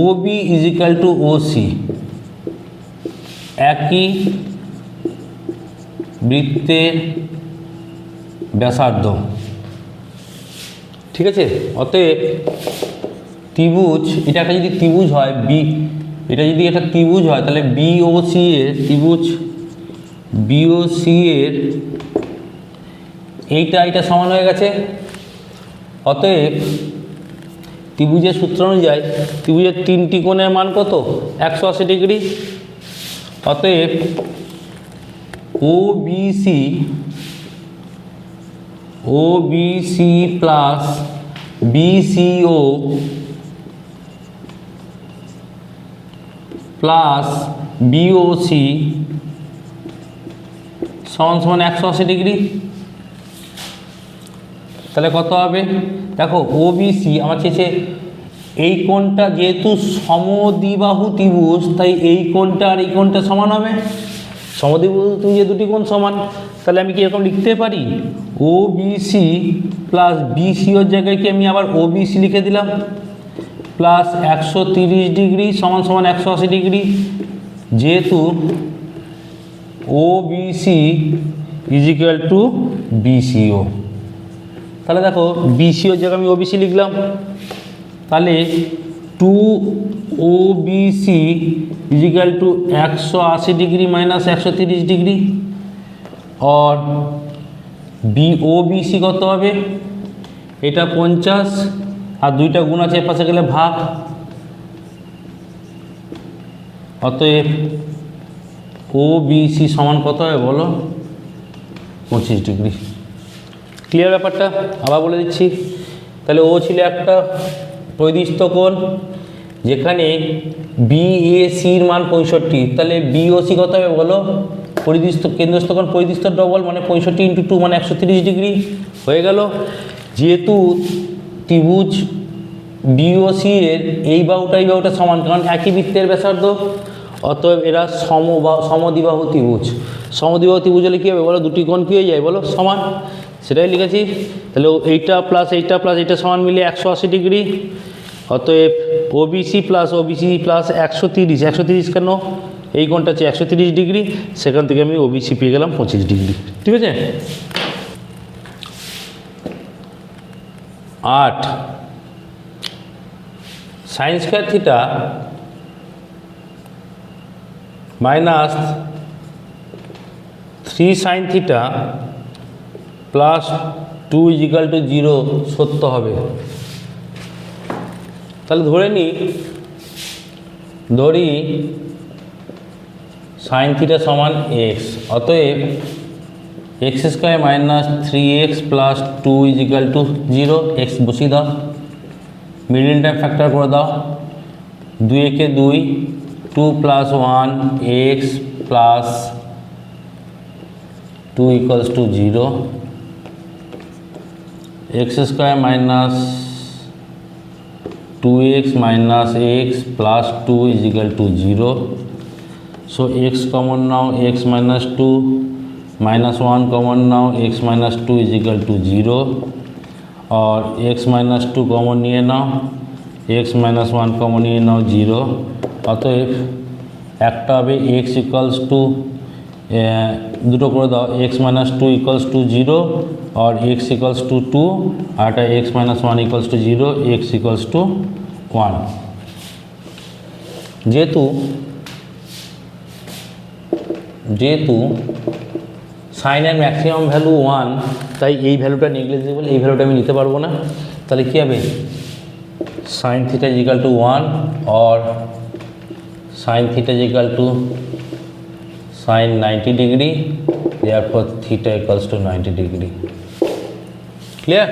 OB is equal to OC, একই বৃত্তের ব্যাসার্ধ। ঠিক আছে, অতএব ত্রিভুজ, এটা একটা যদি ত্রিভুজ হয় এটা যদি একটা ত্রিভুজ হয়, তাহলে বিওসি এর ত্রিভুজ বিওসি এর এইটা সমান হয়ে গেছে। অতএব ত্রিভুজের সূত্র অনুযায়ী ত্রিভুজের 3টি কোণের মান কত, 180 ডিগ্রি। অতএব ওবিসি প্লাস বিসিও প্লাস বিওসি সমান সমান 180 ডিগ্রি। তাহলে কত হবে দেখো, ওবিসি আমার চেয়েছে এই কোণটা, যেহেতু সমদ্বিবাহু ত্রিভুজ তাই এই কোণটা আর এই কোণটা সমান হবে, সমদ্বিবাহু ত্রিভুজের দুটি কোণ সমান। তাহলে আমি কি এরকম লিখতে পারি, ওবিসি প্লাস বিসিওর জায়গায় কি আমি আবার ওবিসি লিখে দিলাম, প্লাস 130 ডিগ্রি সমান সমান 180 ডিগ্রি, যেহেতু ওবিসি ইজ ইকুয়াল টু বিসিও। তাহলে দেখো বিসিওর জায়গায় আমি ওবিসি লিখলাম, তাহলে 2 OBC is equal two 180 degree minus 130 degree, और ওবিসি কত হবে, এটা 50 আর 2টা গুণ আছে পাশে গেলে ভাগ, অতএব ওবিসি সমান কত হবে বলো, 25 ডিগ্রি। ক্লিয়ার ব্যাপারটা? আবার বলে দিচ্ছি, তাহলে ও ছিল একটা পরিধিস্থ কোণ, যেখানে বিএসির মান 65, তাহলে বিওসি কত হবে বলো, পরিধিস্থ কেন্দ্রস্থ কোণ পরিধিস্থ ডবল মানে 65 ইন্টু 2 মানে 130 ডিগ্রি হয়ে গেল। যেহেতু ত্রিভুজ বিওসি এর এই বাহুটা সমান, কারণ একই বৃত্তের ব্যাসার্ধ, অতএব এরা সমদ্বিবাহু ত্রিভুজ। সমদ্বিবাহু ত্রিভুজ হলে কী হবে বলো, দুটি কোণ কী হয়ে যায় বলো, সমান। সেটাই লিখেছি। তাহলে এইটা প্লাস এইটা সমান মিলিয়ে 180 ডিগ্রি। অতএব ওবিসি প্লাস 130 কেন, এই কোণটা হচ্ছে 130 ডিগ্রি, সেখান থেকে আমি ওবিসি পেয়ে গেলাম 25 ডিগ্রি। ঠিক আছে। 8 sine square theta minus 3 sine theta plus 2 = 0 সত্য হবে। তাহলে ধরি সাইন থিটা সমান এক্স, অতএব x² - 3x + 2 = 0। এক্স বসিয়ে দাও, মিডিল টাইম ফ্যাক্টর করে দাও, 2 একে 2, 2 + 1 x + 2 = 0, x² - 2x - x + 2 = 0। So x common now, x - 2 -1 common now, x - 2 = 0, और x - 2 कॉमन নিয়ে নাও, x - 1 कॉमन নিয়ে নাও 0। অতএব একটা হবে x = দুটো করে দাও, x - 2 = 0 और x = 2, আর একটা x - 1 = 0, x = 1। যেহেতু সাইনের ম্যাক্সিমাম ভ্যালু 1, তাই এই ভ্যালুটা নেগলিজিবল, এই ভ্যালুটা আমি নিতে পারবো না। তাহলে কী হবে, সাইন থিটা = 1 और sine theta = sine 90 degree, therefore theta = 90 degree. Clear?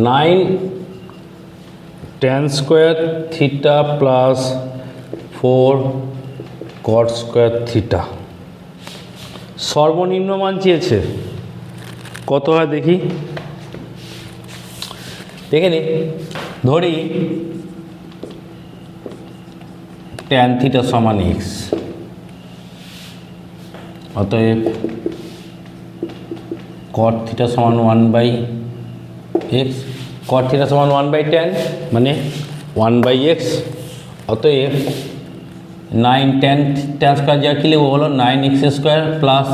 9 tan square theta plus 4 cot square theta. সর্বনিম্ন মান চেয়েছে, কত হয় দেখি, দেখে নি। ধরি tan থিটা সমান x, অতএব cot থিটা সমান 1/x, cot থিটা সমান 1/tan মানে 1/x। অতএব 9 tan স্কোয়ার যা কি লিখবো বলো, 9x² প্লাস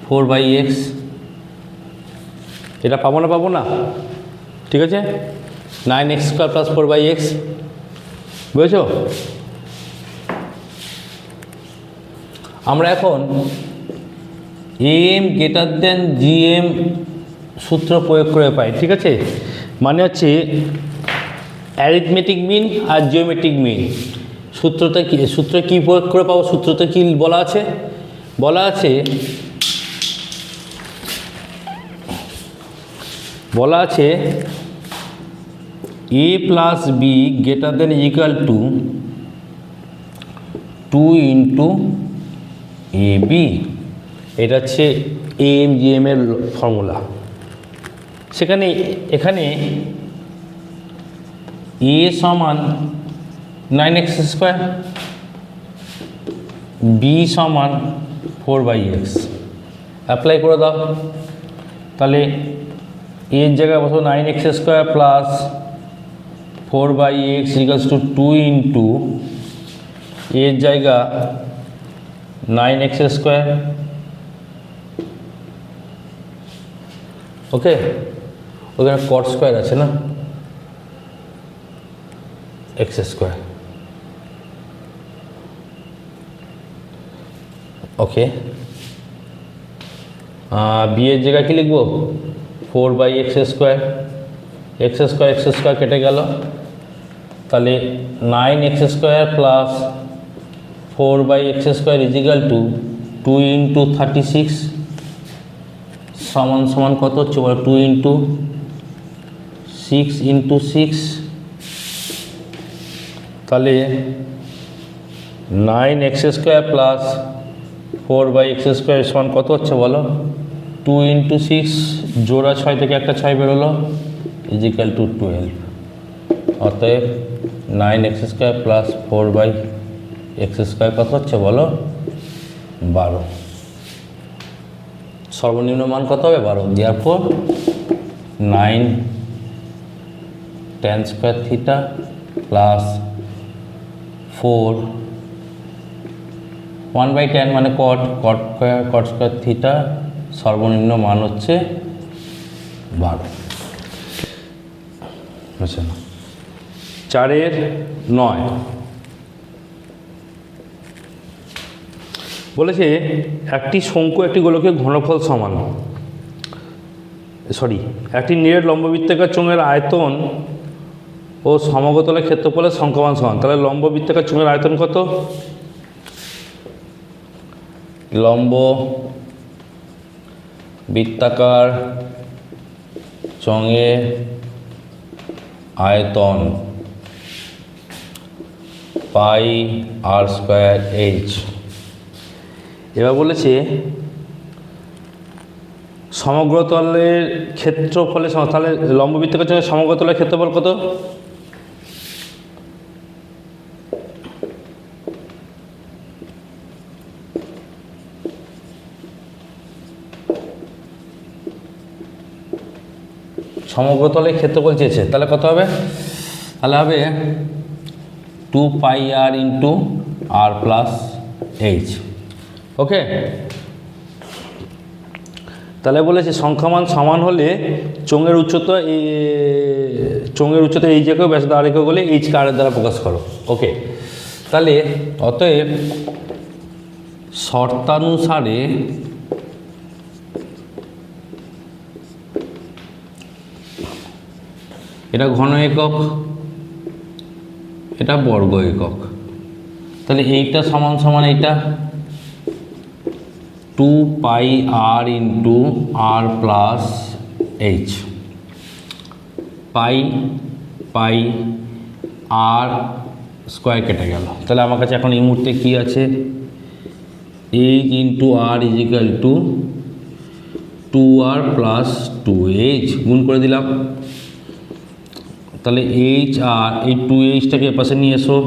4/x। এটা পাবো না? ঠিক আছে, 9x² প্লাস 4/x, বুঝেছো? আমরা এখন am > gm সূত্র প্রয়োগ করে পাই। ঠিক আছে, মানে হচ্ছে অ্যারিথমেটিক মিন আর জিওমেট্রিক মিন। সূত্র কি প্রয়োগ করে পাবো, সূত্রতে কি বলা আছে a প্লাস বি > 2 × ab। এটা হচ্ছে am gm এর ফর্মুলা। এখানে a সমান 9x², b সমান 4/x। অ্যাপ্লাই করে দাও, তাহলে এর জায়গায় বসো 9x² প্লাস 4/x = 2 × এর জায়গা 9x²। ওকে, ওখানে cot স্কোয়ার আছে না, x²। ওকে, বি এর জায়গায় কি লিখবো, 4/x², x² কেটে গেল, তাহলে 9x² প্লাস 4/x² = 2 × 36 সমান কত হচ্ছে বলো, 2 × 6 × 6। তাহলে 9x² প্লাস 4/x² সমান কত হচ্ছে বলো? 2 × 6 জোড়া 6 থেকে একটা 6 বেরোলো ইজিক্যাল টু 12। অতএব 9x² প্লাস 4/x² কত হচ্ছে বলো? 12। সর্বনিম্ন মান কত হবে? 12। therefore 9 tan² theta plus 4 1/tan মানে cot স্কোয়ার থিটা, সর্বনিম্ন মান হচ্ছে 12। বুঝছো না? 4-9 বলেছে একটি শঙ্কু একটি গোলকের ঘনফল সমান, একটি নিরেট লম্ববৃত্তাকার চোঙের আয়তন ও সমগতলের ক্ষেত্রফলের সংখ্যামান সমান। তাহলে লম্ববৃত্তাকার চোঙের আয়তন কত? লম্ব বৃত্তাকার চোঙের আয়তন πr²h। এবার বলেছে সমগ্রতলের ক্ষেত্রফলের সমান। তাহলে লম্ববৃত্তাকার চোঙের সমগ্রতলের ক্ষেত্রফল কত? সমগ্রতলের ক্ষেত্রফল চেয়েছে, তাহলে কত হবে? তাহলে হবে 2πr × r+h। ওকে, তাহলে বলেছে সংখ্যামান সমান হলে চোঙের উচ্চতা এই জায়গায় ব্যাসার্ধ আর একক হলে এইচকে আর দ্বারা প্রকাশ করো। ওকে, তাহলে অতএব শর্তানুসারে এটা ঘন একক, এটা বর্গ একক, তাহলে এইটা সমান সমান এইটা 2πr × r+h। r² কেটে গেল। তাহলে আমার কাছে এখন এই মুহূর্তে কি আছে? h × r = 2r + 2h গুণ করে দিলাম। তাহলে h আর এই 2hটাকে এপাশে নিয়ে এসো,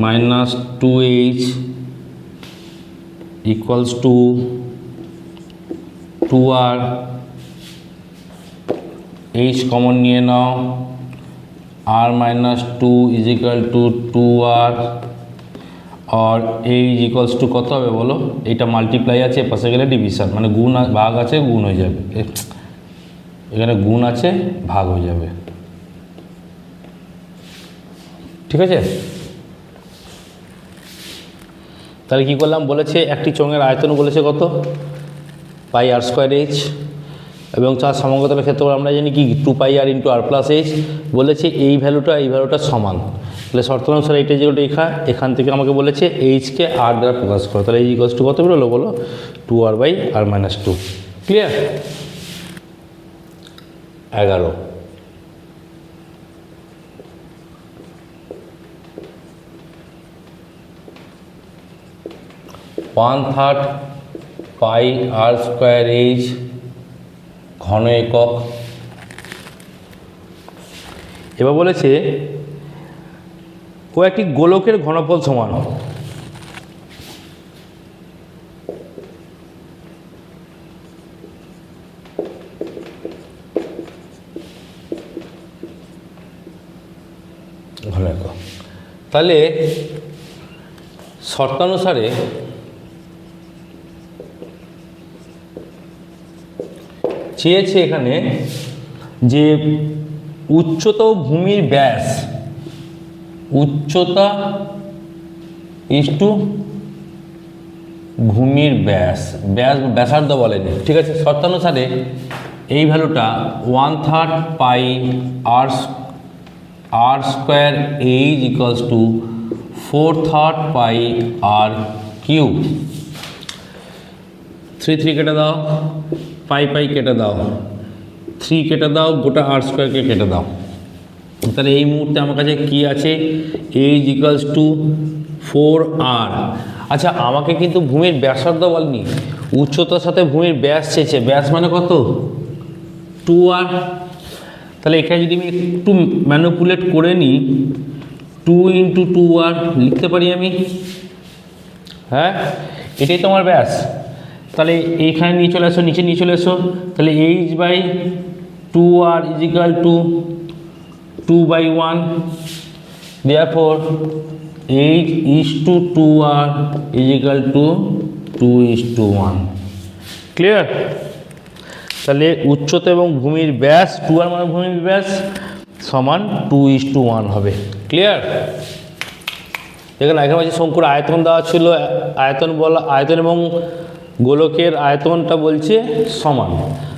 -2h = 2r, h কমন নিয়ে নাও, r - 2 = 2r, আর h = কত হবে বলো? এটা মাল্টিপ্লাই আছে, পাশে গেলে ডিভিশন, মানে গুণ ভাগ আছে গুণ হয়ে যাবে, এখানে গুণ আছে ভাগ হয়ে যাবে। ঠিক আছে, তাহলে কি করলাম? বলেছে একটি চোঙের আয়তন বলেছে কত? πr²h, এবং তার সমগ্রতলের ক্ষেত্রফল আমরা জানি কি 2πr × r+h। বলেছে এই ভ্যালুটা সমান, তাহলে শর্ত অনুসারে এটা যেটা লেখা, এখান থেকে আমাকে বলেছে এইচকে আর দ্বারা প্রকাশ করো। তাহলে এই = কত বেরোলো বলো? 2r/r-2। ক্লিয়ার? 11 1/3 πr²h ঘন একক। এবার বলেছে ও একটি গোলকের ঘনফল সমান। ঘন একক, তাহলে শর্তানুসারে চেয়েছে এখানে যে উচ্চতা ও ভূমির ব্যাস, উচ্চতা = ভূমির ব্যাস, ব্যাসার্ধ বলেনি। ঠিক আছে, শর্তানুসারে এই ভ্যালুটা 1/3 πr² = 4/3 πr³। 3 কেটে দাও, পাই কেটে দাও, 3 কেটে দাও, গোটা r² কেটে দাও। তাহলে এই মুহূর্তে আমার কাছে কি আছে? h = 4r, আচ্ছা আমাকে কিন্তু ভূমির ব্যাসার্ধ বলেনি, উচ্চতার সাথে ভূমির ব্যাস চেয়েছে। ব্যাস মানে কত? 2r। তাহলে এখানে যদি আমি একটু ম্যানিপুলেট করে নিই, 2 × 2r লিখতে পারি আমি। হ্যাঁ, এটাই তোমার ব্যাস। তাহলে এইখানে নিয়ে চলে আসো, নিচে নিয়ে চলে এসো। তাহলে h/2r = 2/1। therefore h/2r = 2:1। ক্লিয়ার? তাহলে উচ্চতা এবং ভূমির ব্যাস 2r মানে ভূমির ব্যাস সমান 2:1 হবে। ক্লিয়ার? এখানে এখানে বলছি শঙ্কুর আয়তন দেওয়া ছিল, আয়তন বলা, আয়তন এবং গোলকের আয়তনটা বলছে সমান।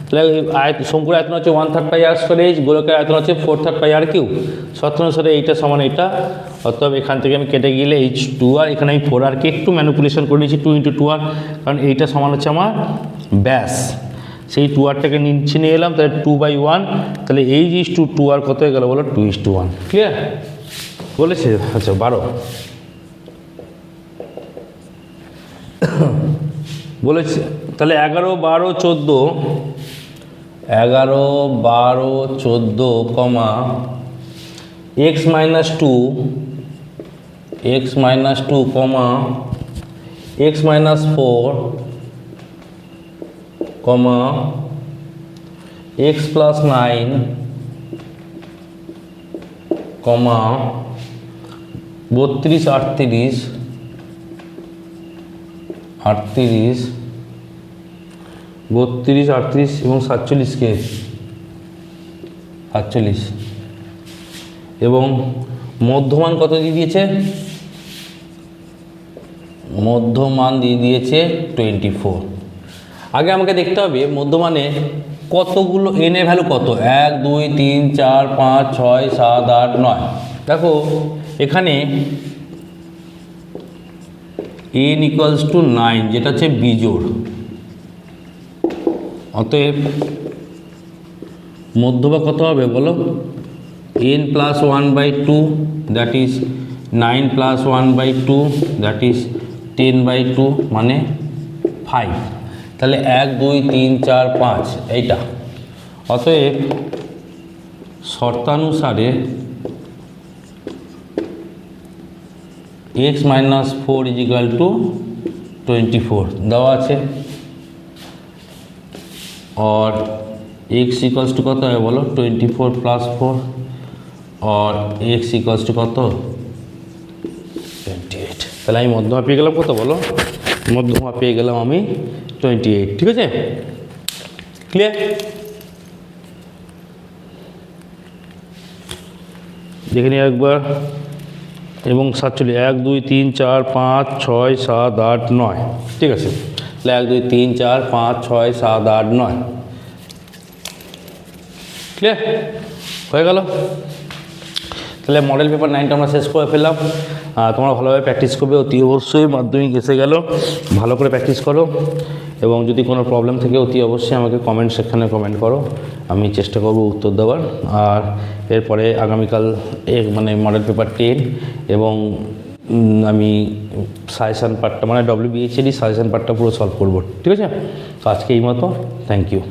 তাহলে শঙ্কুর আয়তন হচ্ছে 1/3 πr², গোলকের আয়তন হচ্ছে 4/3 πr³ শর্ত অনুসারে এইটা সমান এইটা। অতএব এখান থেকে আমি কেটে গেলে h2r, এখানে আমি 4rকে একটু ম্যানিপুলেশন করে নিয়েছি 2 × 2r, কারণ এইটা সমান হচ্ছে আমার ব্যাস। সেই 2rটাকে নিচে নিয়ে এলাম, তাহলে 2/1। তাহলে h/2r কত হয়ে গেল বলো? 2:1। ক্লিয়ার? বলেছে? আচ্ছা 12 বলেছে। তাহলে 11, 12, 14, 11, 12, 14, x - 2, x - 2, x - 4, x + 9, 32, 38, 32, 38 এবং 47কে 47 এবং মধ্যমান কত দিয়ে দিয়েছে? মধ্যমান দিয়ে দিয়েছে 24। আগে আমাকে দেখতে হবে মধ্যমানে কতগুলো n এর ভ্যালু কত? 1, 2, 3, 4, 5, 6, 7, 8, 9। দেখো এখানে n = 9, যেটা হচ্ছে বিজোড়। অতএব মধ্যমা কত হবে বলো? n + 1/2, that is 9 + 1/2, that is 10/2, মানে 5। তাহলে 1, 2, 3, 4, 5 এইটা। অতএব শর্তানুসারে x - 4 = 24 দেওয়া আছে। और x = কত হবে বলো? 24 + 4 और x = কত? 28। তাহলে আমি মধ্যমা পেয়ে গেলাম কত বলো? মধ্যমা পেয়ে গেলাম আমি 28। ঠিক আছে? ক্লিয়ার? দেখে নিই একবার। এবং 47, 1, 2, 3, 4, 5, 6, 7, 8, 9। ঠিক আছে? তাহলে 1, 2, 3, 4, 5, 6, 7, 8, 9। ক্লিয়ার? হয়ে গেল। তাহলে মডেল পেপার 9টা আমরা শেষ করে ফেললাম। তোমরা ভালোভাবে প্র্যাকটিস করবে, অতি অবশ্যই মাধ্যমিক এসে গেল, ভালো করে প্র্যাকটিস করো। এবং যদি কোনো প্রবলেম থাকে অতি অবশ্যই আমাকে কমেন্ট সেকশানে কমেন্ট করো, আমি চেষ্টা করব উত্তর দেওয়ার। আর এরপরে আগামীকাল মানে মডেল পেপার 10 এবং আমি সাজেশান পার্টটা মানে WBHD সাজেশান পার্টটা পুরো সলভ করব। ঠিক আছে? তো আজকে এই মতো, থ্যাংক ইউ।